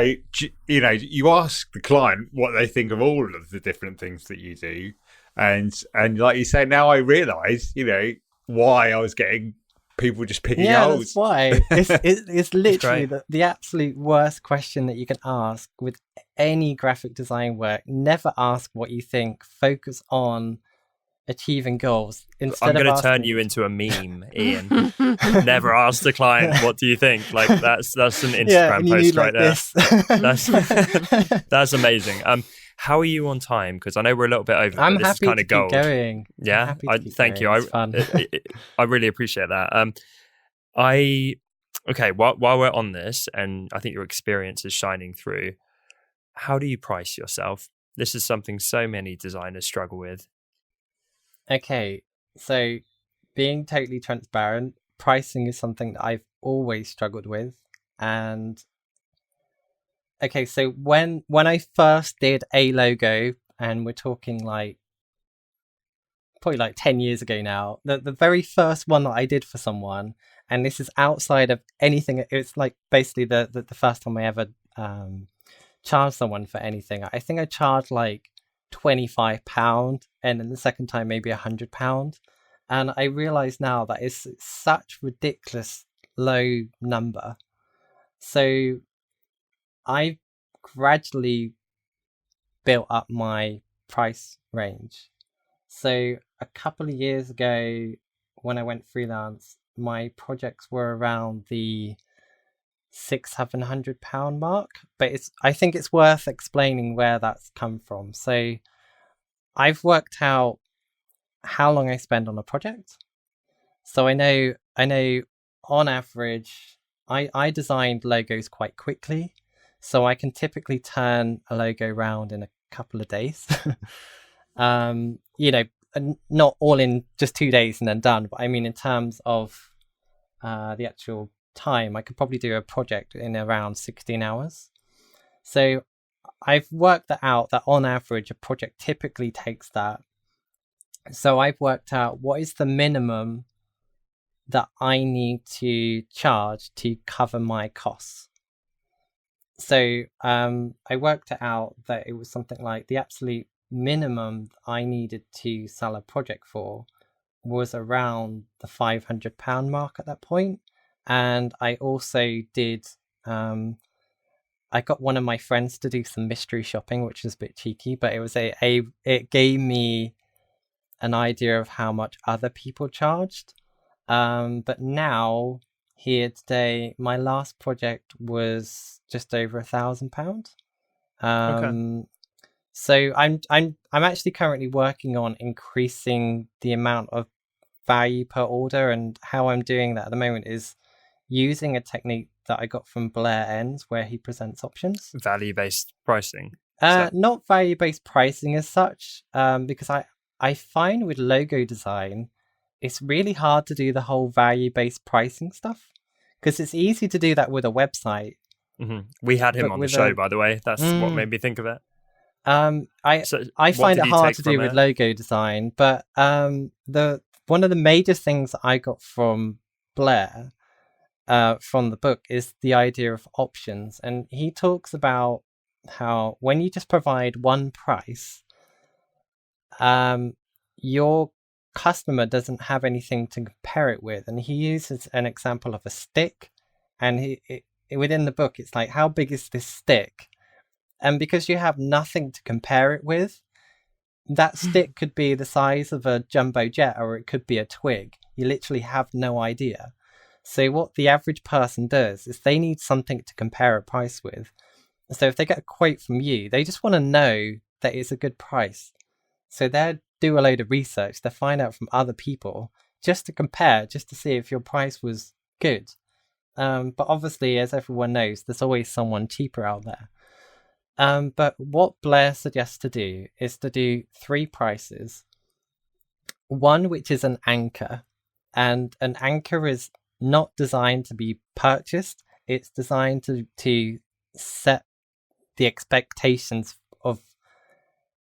ask the client what they think of all of the different things that you do, and like you say, now I realise why I was getting people just picking holes. That's why. It's literally the absolute worst question that you can ask with any graphic design work. Never ask what you think. Focus on achieving goals. I'm going to turn you into a meme, Ian. Never ask the client, what do you think? Like that's an Instagram post right there. That's amazing. How are you on time? Because I know we're a little bit over. I'm but this happy is kind to of gold. keep going. Yeah, thank you. I really appreciate that. While we're on this, and I think your experience is shining through, how do you price yourself? This is something so many designers struggle with. Okay, so being totally transparent, pricing is something that I've always struggled with. And okay, so when I first did a logo, and we're talking probably 10 years ago now, the very first one that I did for someone, and this is outside of anything, it's like basically the first time I ever charged someone for anything. I think I charged like £25, and then the second time maybe £100. And I realize now that it's such ridiculous low number. So I gradually built up my price range. So a couple of years ago, when I went freelance, my projects were around the £600-700 mark, but I think it's worth explaining where that's come from. So I've worked out how long I spend on a project. So I know on average, I designed logos quite quickly, so I can typically turn a logo around in a couple of days. Not all in just 2 days and then done, but I mean in terms of the actual time, I could probably do a project in around 16 hours. So I've worked that out, that on average a project typically takes that. So I've worked out what is the minimum that I need to charge to cover my costs. So I worked it out that it was something like the absolute minimum I needed to sell a project for was around the £500 mark at that point. And I also did I got one of my friends to do some mystery shopping, which was a bit cheeky, but it was it gave me an idea of how much other people charged. But now here today, my last project was just over £1,000. Okay. So I'm actually currently working on increasing the amount of value per order, and how I'm doing that at the moment is using a technique that I got from Blair Enns, where he presents options. Value-based pricing. Not value-based pricing as such, because I find with logo design, it's really hard to do the whole value-based pricing stuff, because it's easy to do that with a website. Mm-hmm. We had him on the show, by the way. That's what made me think of it. I find it hard to do with logo design, but one of the major things I got from Blair from the book is the idea of options, and he talks about how when you just provide one price, your customer doesn't have anything to compare it with. And he uses an example of a stick, and within the book it's like, how big is this stick? And because you have nothing to compare it with, that stick could be the size of a jumbo jet, or it could be a twig. You literally have no idea. So what the average person does is they need something to compare a price with. So if they get a quote from you, they just want to know that it's a good price. So they'll do a load of research, they'll find out from other people just to compare, just to see if your price was good. But obviously, as everyone knows, there's always someone cheaper out there. But what Blair suggests to do is to do 3 prices. One, which is an anchor, and an anchor is not designed to be purchased. It's designed to set the expectations of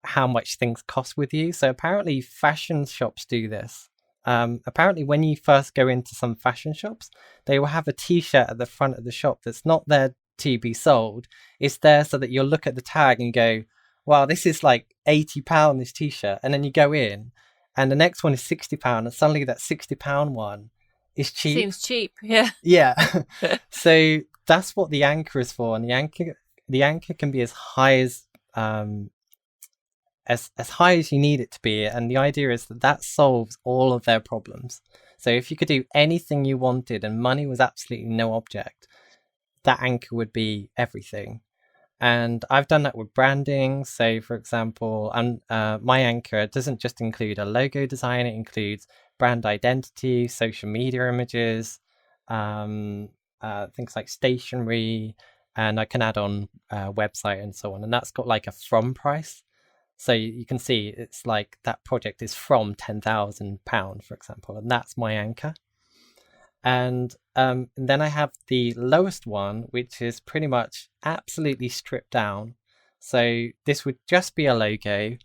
how much things cost with you. So apparently fashion shops do this. Apparently when you first go into some fashion shops, they will have a t-shirt at the front of the shop that's not there to be sold. It's there so that you'll look at the tag and go, wow, this is like £80, this t-shirt. And then you go in and the next one is £60, and suddenly that £60 one is cheap. Seems cheap, yeah. Yeah. So that's what the anchor is for. And the anchor can be as high as high as you need it to be, and the idea is that solves all of their problems. So if you could do anything you wanted and money was absolutely no object, that anchor would be everything. And I've done that with branding. So for example, my anchor doesn't just include a logo design, it includes brand identity, social media images, things like stationery, and I can add on website and so on. And that's got like a from price. So you can see it's like that project is from £10,000, for example, and that's my anchor. And then I have the lowest one, which is pretty much absolutely stripped down. So this would just be a logo,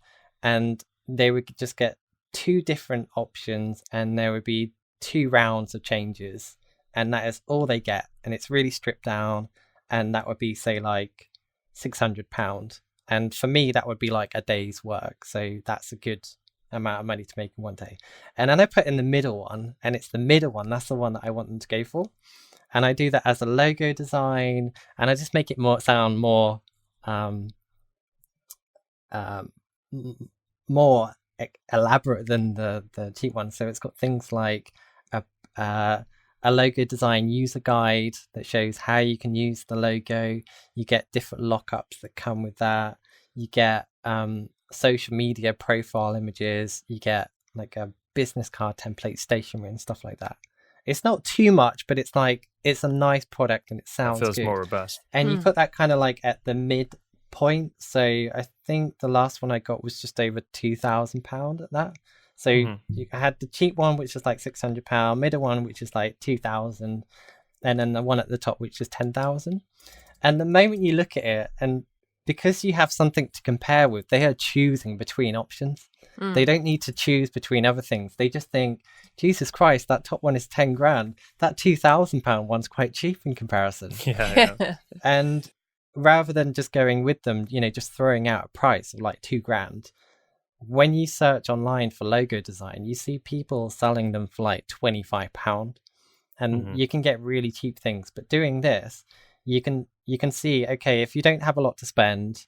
and they would just get 2 different options, and there would be 2 rounds of changes, and that is all they get. And it's really stripped down, and that would be, say, like £600. And for me, that would be like a day's work. So that's a good amount of money to make in one day. And then I put in the middle one, and it's the middle one. That's the one that I want them to go for. And I do that as a logo design, and I just make it sound more more elaborate than the cheap one. So it's got things like a logo design user guide that shows how you can use the logo. You get different lockups that come with that. You get social media profile images. You get like a business card template, stationery, and stuff like that. It's not too much, but it's like it's a nice product and it sounds feels good. more robust. And you put that kind of like at the mid point. So I think the last one I got was just over £2,000 at that. So you had the cheap one, which is like £600, middle one, which is like 2,000, and then the one at the top, which is 10,000. And the moment you look at it, and because you have something to compare with, they are choosing between options. They don't need to choose between other things. They just think, Jesus Christ, that top one is 10 grand. That £2,000 one's quite cheap in comparison. Yeah. And rather than just going with them, just throwing out a price of like 2 grand, when you search online for logo design, you see people selling them for like £25, and you can get really cheap things. But doing this, you can see, okay, if you don't have a lot to spend,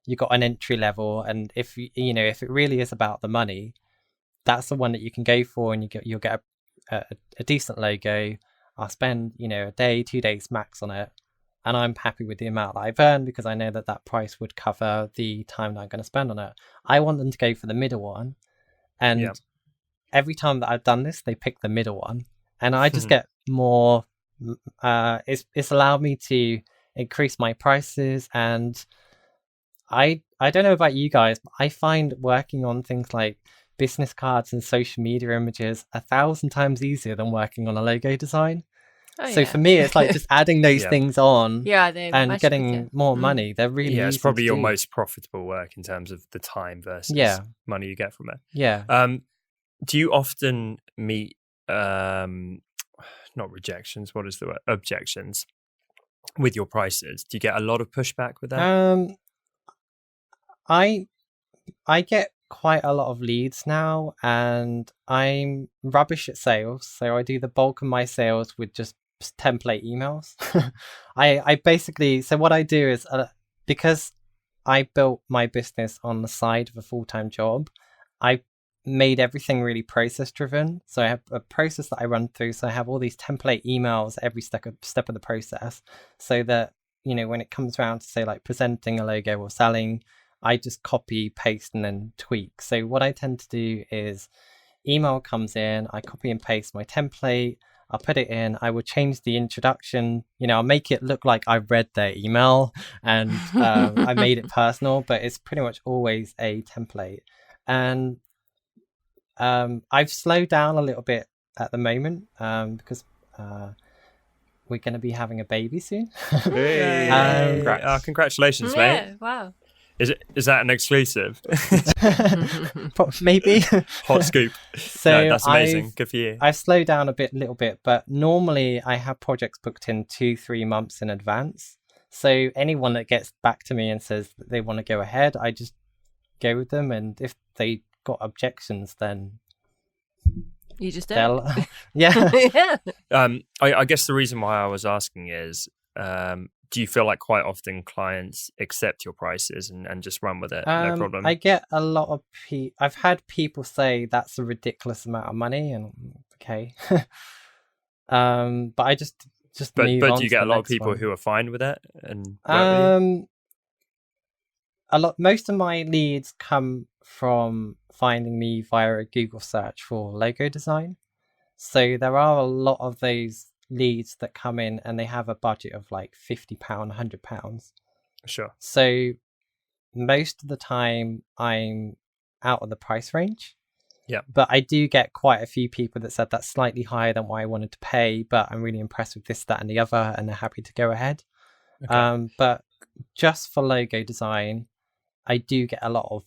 you got an entry level, and if if it really is about the money, that's the one that you can go for, and you'll get a decent logo. I'll spend a day, 2 days max on it, and I'm happy with the amount that I've earned because I know that price would cover the time that I'm going to spend on it. I want them to go for the middle one, and every time that I've done this, they pick the middle one, and I just get more. It's allowed me to increase my prices, and I don't know about you guys, but I find working on things like business cards and social media images 1,000 times easier than working on a logo design. For me, it's like just adding those things on and getting more money. They're really easy it's probably to your do. most profitable work in terms of the time versus money you get from it. Do you often meet not rejections, what is the word, objections with your prices? Do you get a lot of pushback with that? I get quite a lot of leads now, and I'm rubbish at sales, so I do the bulk of my sales with just template emails. I basically, so what I do is because I built my business on the side of a full-time job, I made everything really process driven. So I have a process that I run through, so I have all these template emails every step of the process, so that when it comes around to say like presenting a logo or selling, I just copy, paste, and then tweak. So what I tend to do is email comes in, I copy and paste my template, I'll put it in, I will change the introduction, I'll make it look like I read their email and I made it personal, but it's pretty much always a template. And I've slowed down a little bit at the moment because we're going to be having a baby soon. Congratulations, mate. Wow. Is that an exclusive? Maybe. Hot scoop. So no, that's amazing. Good for you. I've slowed down a little bit, but normally I have projects booked in 2-3 months in advance. So anyone that gets back to me and says that they want to go ahead, I just go with them. And if they got objections, then you just don't. Yeah. I guess the reason why I was asking is, do you feel like quite often clients accept your prices and just run with it? No problem. I get a lot of I've had people say that's a ridiculous amount of money, and okay. But I just but move on do you to get the a lot of next people one. who are fine with it and most of my leads come from finding me via a Google search for logo design. So there are a lot of those leads that come in and they have a budget of like £50, £100. Sure. So most of the time I'm out of the price range. Yeah. But I do get quite a few people that said that's slightly higher than what I wanted to pay, but I'm really impressed with this, that, and the other, and they're happy to go ahead. Okay. But just for logo design, I do get a lot of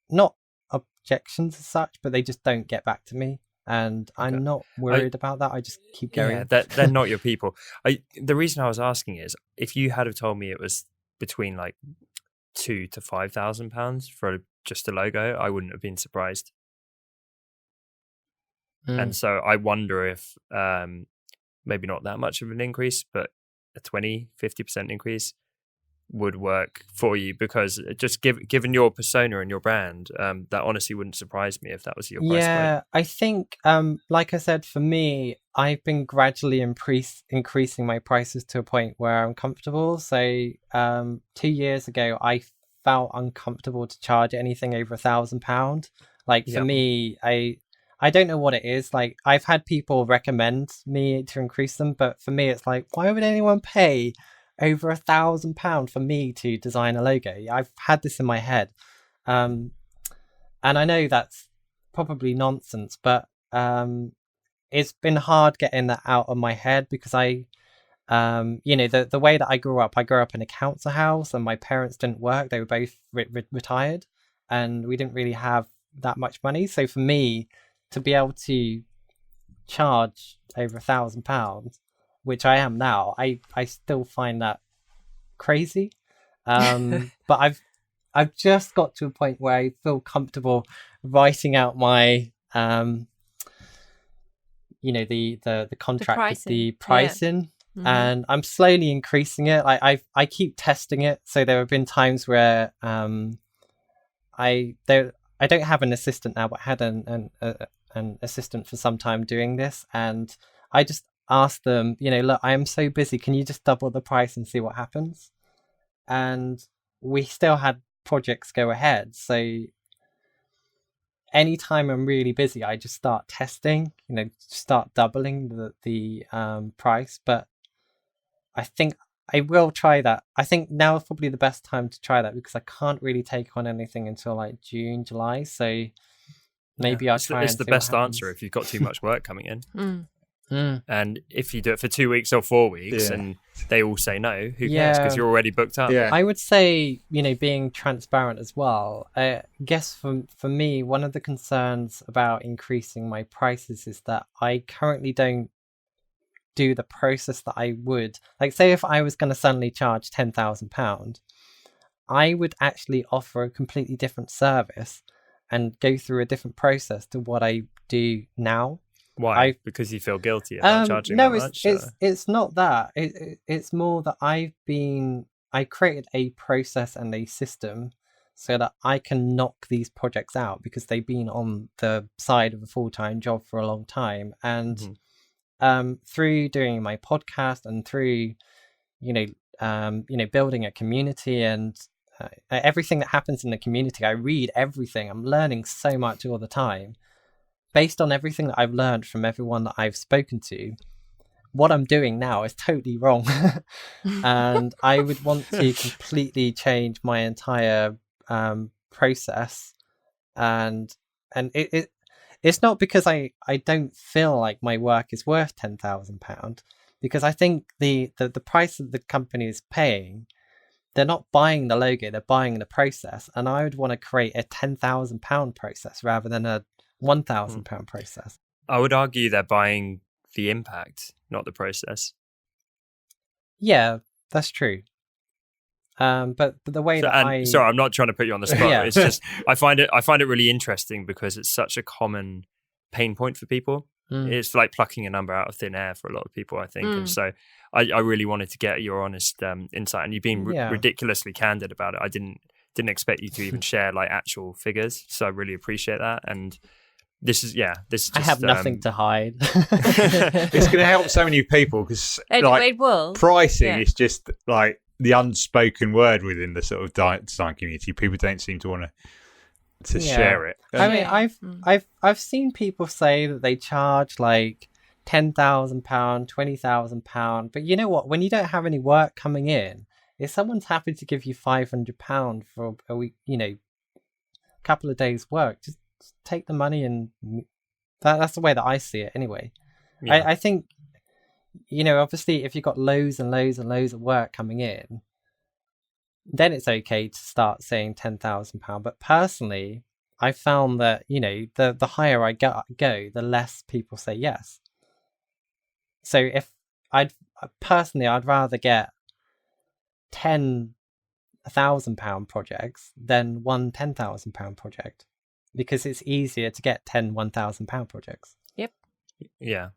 not objections as such, but they just don't get back to me. And I'm not worried about that. I just keep going. Yeah, they're not your people. The reason I was asking is, if you had have told me it was between like £2,000 to £5,000 for just a logo, I wouldn't have been surprised. And so I wonder if maybe not that much of an increase, but a 20-50% increase would work for you, because just given your persona and your brand, that honestly wouldn't surprise me if that was your price point. I think, like I said, for me, I've been gradually increasing my prices to a point where I'm comfortable. So 2 years ago, I felt uncomfortable to charge anything over £1,000. Like for me, I don't know what it is. Like I've had people recommend me to increase them, but for me, it's like, why would anyone pay over £1,000 for me to design a logo? I've had this in my head, and I know that's probably nonsense, but it's been hard getting that out of my head, because I the way that I grew up in a council house, and my parents didn't work. They were both retired, and we didn't really have that much money. So for me to be able to charge over £1,000, which I am now, I still find that crazy. But I've just got to a point where I feel comfortable writing out my the contract with the pricing. And I'm slowly increasing it. I keep testing it. So there have been times where I don't have an assistant now, but I had an assistant for some time doing this, and I just asked them, look, I am so busy, can you just double the price and see what happens? And we still had projects go ahead. So anytime I'm really busy, I just start testing, start doubling the price. But I think I will try that. I think now is probably the best time to try that, because I can't really take on anything until like June, July. So maybe I'll try. It's the best answer if you've got too much work coming in. And if you do it for 2 weeks or 4 weeks and they all say no, who cares? Because you're already booked up. I would say, being transparent as well. I guess for me, one of the concerns about increasing my prices is that I currently don't do the process that I would. Like, say if I was going to suddenly charge £10,000, I would actually offer a completely different service and go through a different process to what I do now. Why? Because you feel guilty about charging that much? No, it's not that. It's more that I created a process and a system so that I can knock these projects out, because they've been on the side of a full-time job for a long time. And through doing my podcast and through, building a community and everything that happens in the community, I read everything. I'm learning so much all the time. Based on everything that I've learned from everyone that I've spoken to, what I'm doing now is totally wrong. And I would want to completely change my entire process. And it's not because I don't feel like my work is worth £10,000, because I think the price that the company is paying, they're not buying the logo, they're buying the process. And I would want to create a £10,000 process rather than a £1,000 process. I would argue they're buying the impact, not the process. Yeah, that's true. But the way sorry, I'm not trying to put you on the spot. It's just I find it really interesting, because it's such a common pain point for people. It's like plucking a number out of thin air for a lot of people, I think. And so I really wanted to get your honest insight, and you've been ridiculously candid about it. I didn't expect you to even share like actual figures, so I really appreciate that. And this is just, I have nothing to hide. It's going to help so many people, because pricing is just like the unspoken word within the sort of design community. People don't seem to want to share it. I mean, I've seen people say that they charge like £10,000, £20,000, but you know what? When you don't have any work coming in, if someone's happy to give you £500 for a week, a couple of days' work, just take the money, and that's the way that I see it anyway. I think, obviously if you've got loads and loads and loads of work coming in, then it's okay to start saying £10,000. But personally, I found that, the higher I go, the less people say yes. So if I'd rather get 10 £1,000 projects than one £10,000 project, because it's easier to get 10 £1,000 projects. Yep. Yeah.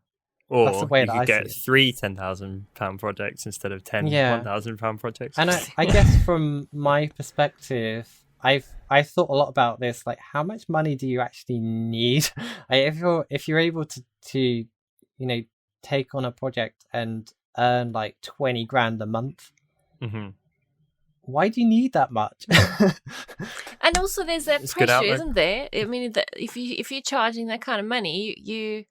That's the Or way you that could I get see it. 3 £10,000 projects instead of 10 Yeah. £1,000 projects. And I guess from my perspective, I've thought a lot about this. Like, how much money do you actually need? If you're able to take on a project and earn like 20 grand a month, hmm why do you need that much? And also, there's that It's good pressure, outlet. isn't there? I mean, that if you're charging that kind of money, you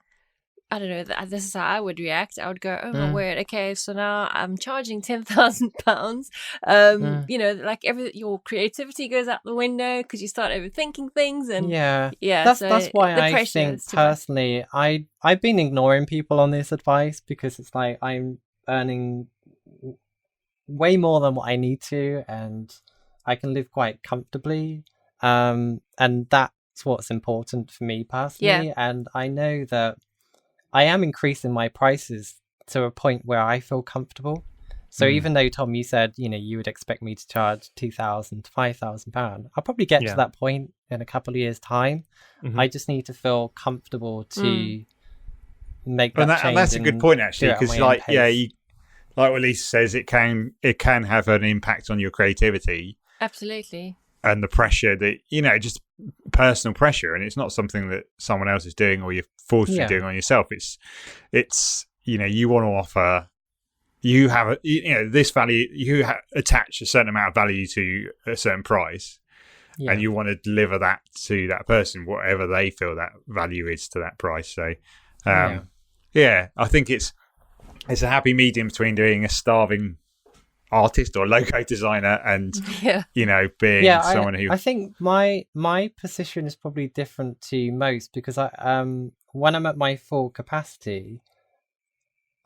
I don't know. This is how I would react. I would go, "Oh my word! Okay, so now I'm charging £10,000. Like your creativity goes out the window because you start overthinking things, and Yeah, so that's why the I pressure think is too much. personally, I've been ignoring people on this advice because it's like I'm earning way more than what I need to, and I can live quite comfortably. And that's what's important for me personally. And I know that I am increasing my prices to a point where I feel comfortable. So even though, Tom, you said, you would expect me to charge £2,000 to £5,000, I'll probably get to that point in a couple of years' time. I just need to feel comfortable to make that change. And that's a good point, actually, because like what Lisa says, it can have an impact on your creativity. Absolutely. And the pressure that, just personal pressure, and it's not something that someone else is doing or you're forced to be doing on yourself. It's you want to offer, you have this value, attach a certain amount of value to a certain price, and you want to deliver that to that person, whatever they feel that value is to that price. So, I think it's a happy medium between doing a starving artist or logo designer and being someone who I think my position is probably different to most, because I when I'm at my full capacity,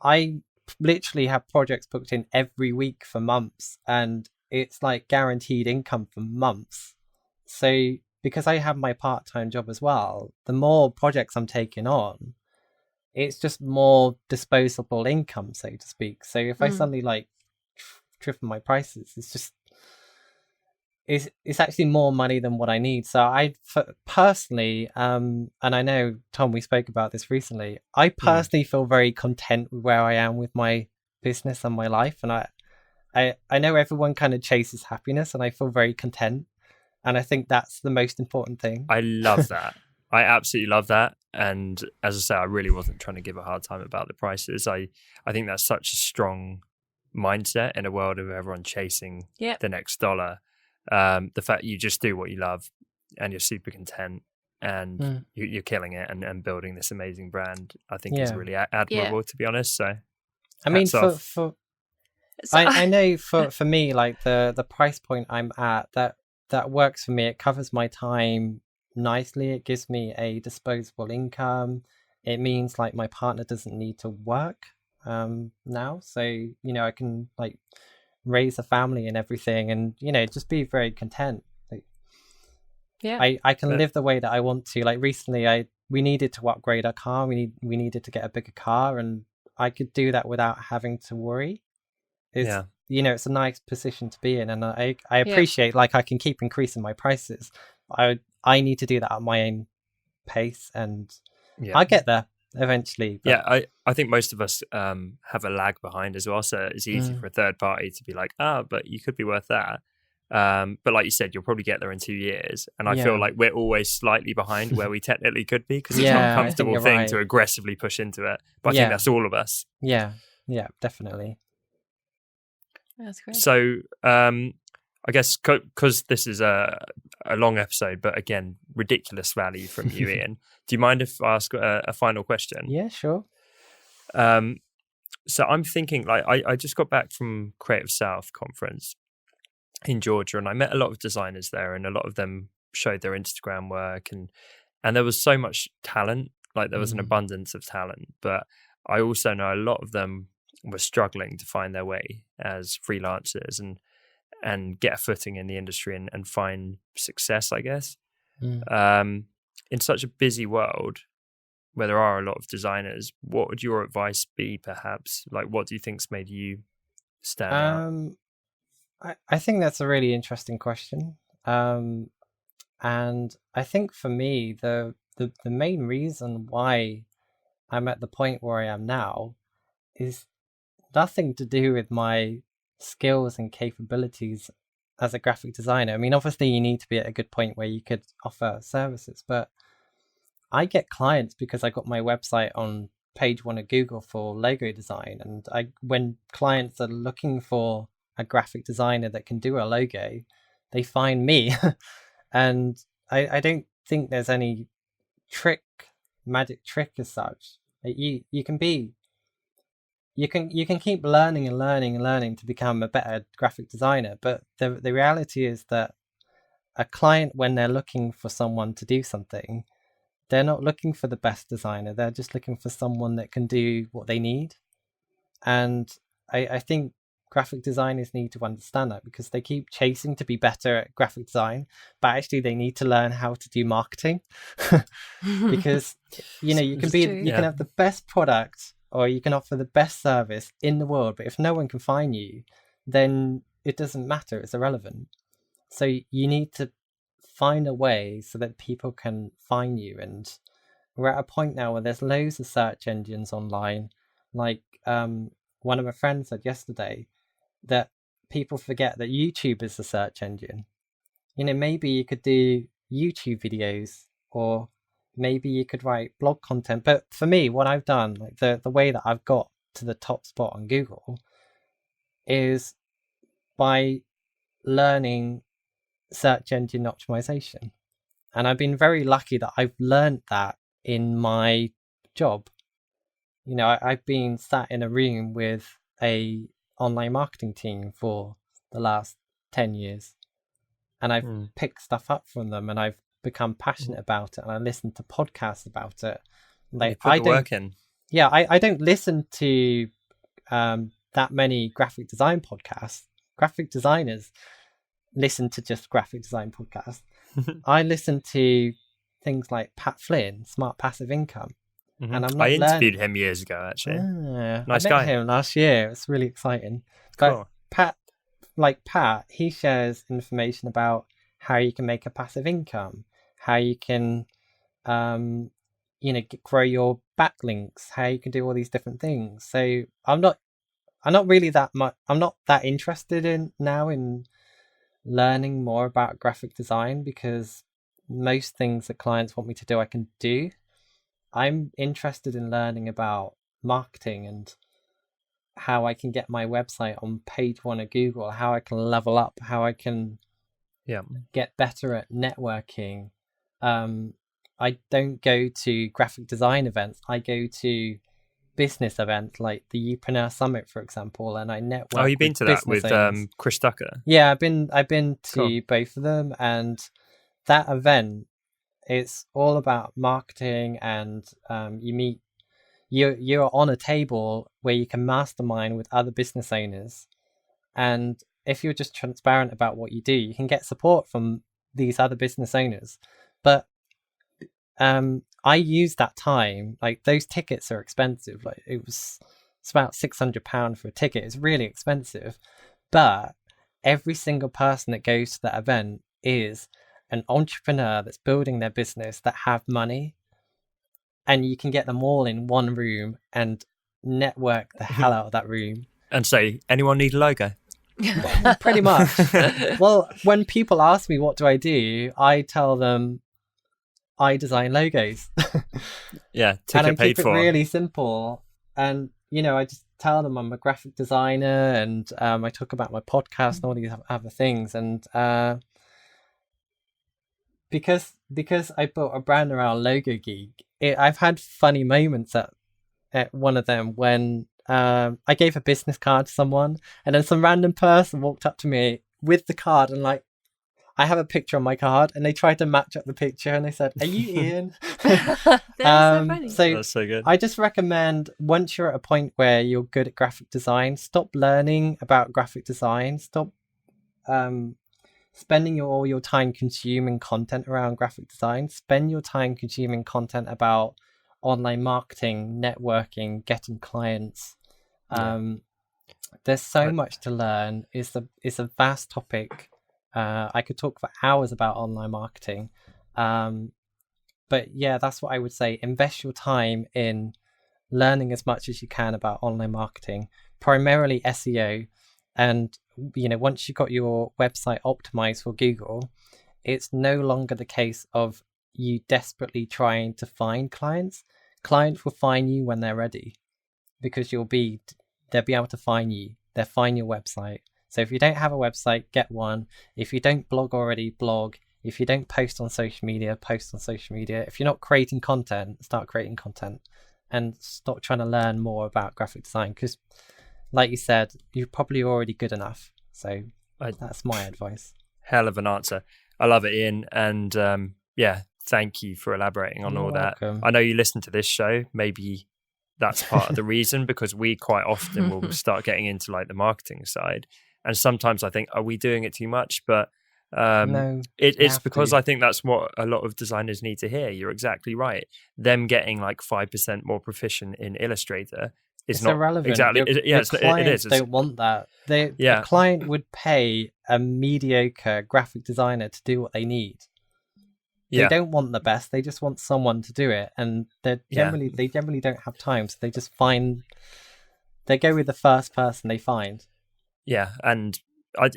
I literally have projects booked in every week for months, and it's like guaranteed income for months. So because I have my part-time job as well, the more projects I'm taking on, it's just more disposable income, so to speak. So if I suddenly like triple my prices, it's actually more money than what I need. So I personally, and I know, Tom, we spoke about this recently, I personally feel very content with where I am with my business and my life, and I know everyone kind of chases happiness, and I feel very content, and I think that's the most important thing. I love that. I absolutely love that. And as I say, I really wasn't trying to give a hard time about the prices. I think that's such a strong mindset in a world of everyone chasing the next dollar. The fact you just do what you love and you're super content and you're killing it and building this amazing brand, I think is really admirable, to be honest. So I mean, I know for me, like the price point I'm at, that works for me. It covers my time nicely. It gives me a disposable income. It means like my partner doesn't need to work now, so I can like raise a family and everything, and just be very content. Like, I can live the way that I want to. Like recently we needed to upgrade our car. We needed to get a bigger car, and I could do that without having to worry. It's a nice position to be in, and I appreciate like I can keep increasing my prices. I need to do that at my own pace, and I'll get there eventually. But... Yeah, I think most of us have a lag behind as well, so it's easy for a third party to be like, but you could be worth that. But like you said, you'll probably get there in 2 years, and I feel like we're always slightly behind where we technically could be, because it's not a comfortable thing to aggressively push into it. But I think that's all of us. Yeah, definitely. That's great. So I guess because this is a long episode, but again, ridiculous value from you, Ian. Do you mind if I ask a final question? Yeah, sure. So I'm thinking, like, I just got back from Creative South conference in Georgia, and I met a lot of designers there, and a lot of them showed their Instagram work, and there was so much talent. Like there was an abundance of talent, but I also know a lot of them were struggling to find their way as freelancers and get a footing in the industry and find success, I guess. In such a busy world where there are a lot of designers, what would your advice be, perhaps? Like, what do you think's made you stand out? I think that's a really interesting question. And I think for me, the main reason why I'm at the point where I am now is nothing to do with my skills and capabilities as a graphic designer. I mean, obviously you need to be at a good point where you could offer services, but I get clients because I got my website on page 1 of Google for logo design. And when clients are looking for a graphic designer that can do a logo, they find me. And I don't think there's any magic trick as such. You can keep learning and learning and learning to become a better graphic designer, but the reality is that a client, when they're looking for someone to do something, they're not looking for the best designer. They're just looking for someone that can do what they need. And I think graphic designers need to understand that, because they keep chasing to be better at graphic design, but actually they need to learn how to do marketing. Because you can have the best product, or you can offer the best service in the world, but if no one can find you, then it doesn't matter. It's irrelevant. So you need to find a way so that people can find you. And we're at a point now where there's loads of search engines online. Like one of my friends said yesterday that people forget that YouTube is a search engine. Maybe you could do YouTube videos, or maybe you could write blog content. But for me, what I've done, like the way that I've got to the top spot on Google, is by learning search engine optimization. And I've been very lucky that I've learned that in my job. I've been sat in a room with a online marketing team for the last 10 years, and I've picked stuff up from them, and I've become passionate about it, and I listen to podcasts about it. Like, I don't listen to that many graphic design podcasts. Graphic designers listen to just graphic design podcasts. I listen to things like Pat Flynn, Smart Passive Income. Mm-hmm. And I interviewed him years ago, actually. Nice guy. I met him last year. It's really exciting. Cool. But Pat, he shares information about how you can make a passive income, how you can, grow your backlinks, how you can do all these different things. So I'm not that interested in learning more about graphic design, because most things that clients want me to do, I can do. I'm interested in learning about marketing and how I can get my website on page 1 of Google, how I can level up, how I can get better at networking. I don't go to graphic design events. I go to business events like the Upreneur Summit, for example, and I network. Oh, you've been to that with Chris Tucker? Yeah, I've been to both of them, and that event, it's all about marketing, and you're on a table where you can mastermind with other business owners, and if you're just transparent about what you do, you can get support from these other business owners. But I use that time, like, those tickets are expensive. Like, it's about £600 for a ticket. It's really expensive, but every single person that goes to that event is an entrepreneur that's building their business, that have money, and you can get them all in one room and network the hell out of that room and say, anyone need a logo? Pretty much. Well, when people ask me what do, I tell them I design logos. Yeah, and I paid keep for. It really simple, and I just tell them I'm a graphic designer, and I talk about my podcast and all these other things, and because I built a brand around Logo Geek, I've had funny moments at one of them when I gave a business card to someone, and then some random person walked up to me with the card, and like, I have a picture on my card, and they tried to match up the picture, and they said, "Are you Ian?" That's so funny. So that's so good. I just recommend, once you're at a point where you're good at graphic design, stop learning about graphic design. Stop spending all your time consuming content around graphic design. Spend your time consuming content about online marketing, networking, getting clients. There's so much to learn. It's a vast topic. I could talk for hours about online marketing. But yeah, that's what I would say. Invest your time in learning as much as you can about online marketing, primarily SEO. And, once you've got your website optimized for Google, it's no longer the case of you desperately trying to find clients. Clients will find you when they're ready, because they'll be able to find you. They'll find your website. So if you don't have a website, get one. If you don't blog already, blog. If you don't post on social media, post on social media. If you're not creating content, start creating content, and stop trying to learn more about graphic design, because like you said, you're probably already good enough. So that's my advice. Hell of an answer. I love it, Ian. And thank you for elaborating on all welcome. that. I know you listen to this show. Maybe that's part of the reason, because we quite often will start getting into like the marketing side. And sometimes I think, are we doing it too much? But No, it's because I think that's what a lot of designers need to hear. You're exactly right. Them getting like 5% more proficient in Illustrator is not irrelevant. exactly. Clients don't want that. The client would pay a mediocre graphic designer to do what they need. They don't want the best. They just want someone to do it, and they generally don't have time. So they just they go with the first person they find. Yeah, and I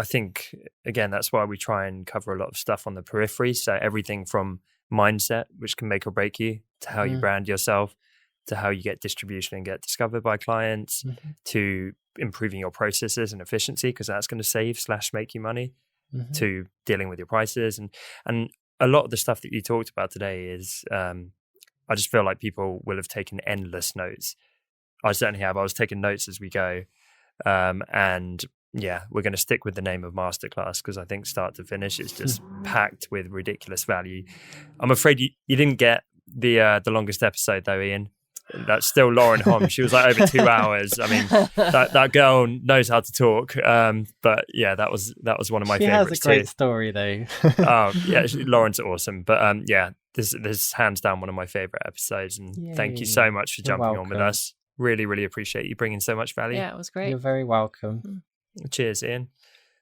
think, again, that's why we try and cover a lot of stuff on the periphery. So everything from mindset, which can make or break you, to how you brand yourself, to how you get distribution and get discovered by clients, to improving your processes and efficiency, because that's going to save/make you money, to dealing with your prices. And a lot of the stuff that you talked about today is, I just feel like people will have taken endless notes. I certainly have. I was taking notes as we go. And yeah, we're going to stick with the name of Masterclass, because I think start to finish it's just packed with ridiculous value. I'm afraid you didn't get the longest episode though, Ian. That's still Lauren Hom. She was like over 2 hours. I mean, that girl knows how to talk. But yeah, that was one of my favorites. She has a great story though. Oh yeah, Lauren's awesome. But this is hands down one of my favorite episodes. And thank you so much for jumping on with us. Really, really appreciate you bringing so much value. Yeah, it was great. You're very welcome. Cheers, Ian.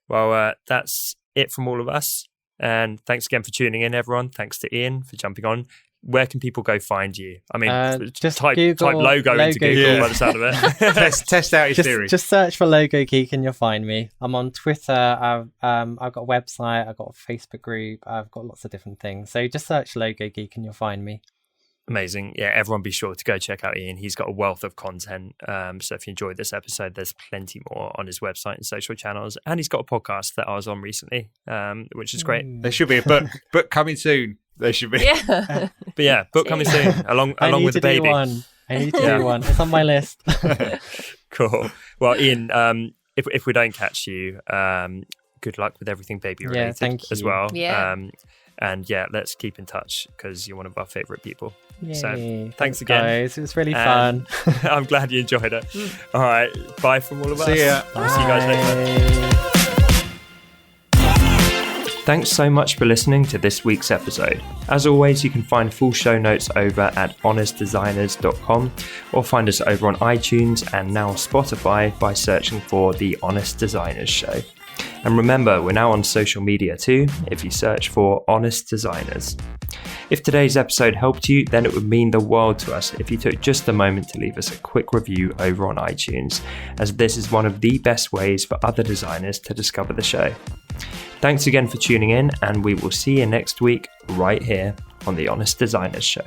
Well, that's it from all of us. And thanks again for tuning in, everyone. Thanks to Ian for jumping on. Where can people go find you? I mean, just type logo into Google by the sound of it. test out your theory. Just search for Logo Geek and you'll find me. I'm on Twitter. I've got a website. I've got a Facebook group. I've got lots of different things. So just search Logo Geek and you'll find me. Amazing. Yeah, everyone be sure to go check out Ian. He's got a wealth of content. So if you enjoyed this episode, there's plenty more on his website and social channels. And he's got a podcast that I was on recently, which is great. There should be a book coming soon. There should be. Yeah. But yeah, book coming soon, along with the baby. I need to do one. It's on my list. Cool. Well, Ian, if we don't catch you, good luck with everything baby related thank you. as well. Yeah. And yeah, let's keep in touch, because you're one of our favorite people. Yay. So thanks again, guys. It was really fun. I'm glad you enjoyed it. All right, bye from all of us. See ya. See you guys next time. Thanks so much for listening to this week's episode. As always, you can find full show notes over at honestdesigners.com, or find us over on iTunes and now Spotify by searching for The Honest Designers Show. And remember, we're now on social media too, if you search for Honest Designers. If today's episode helped you, then it would mean the world to us if you took just a moment to leave us a quick review over on iTunes, as this is one of the best ways for other designers to discover the show. Thanks again for tuning in, and we will see you next week right here on The Honest Designers Show.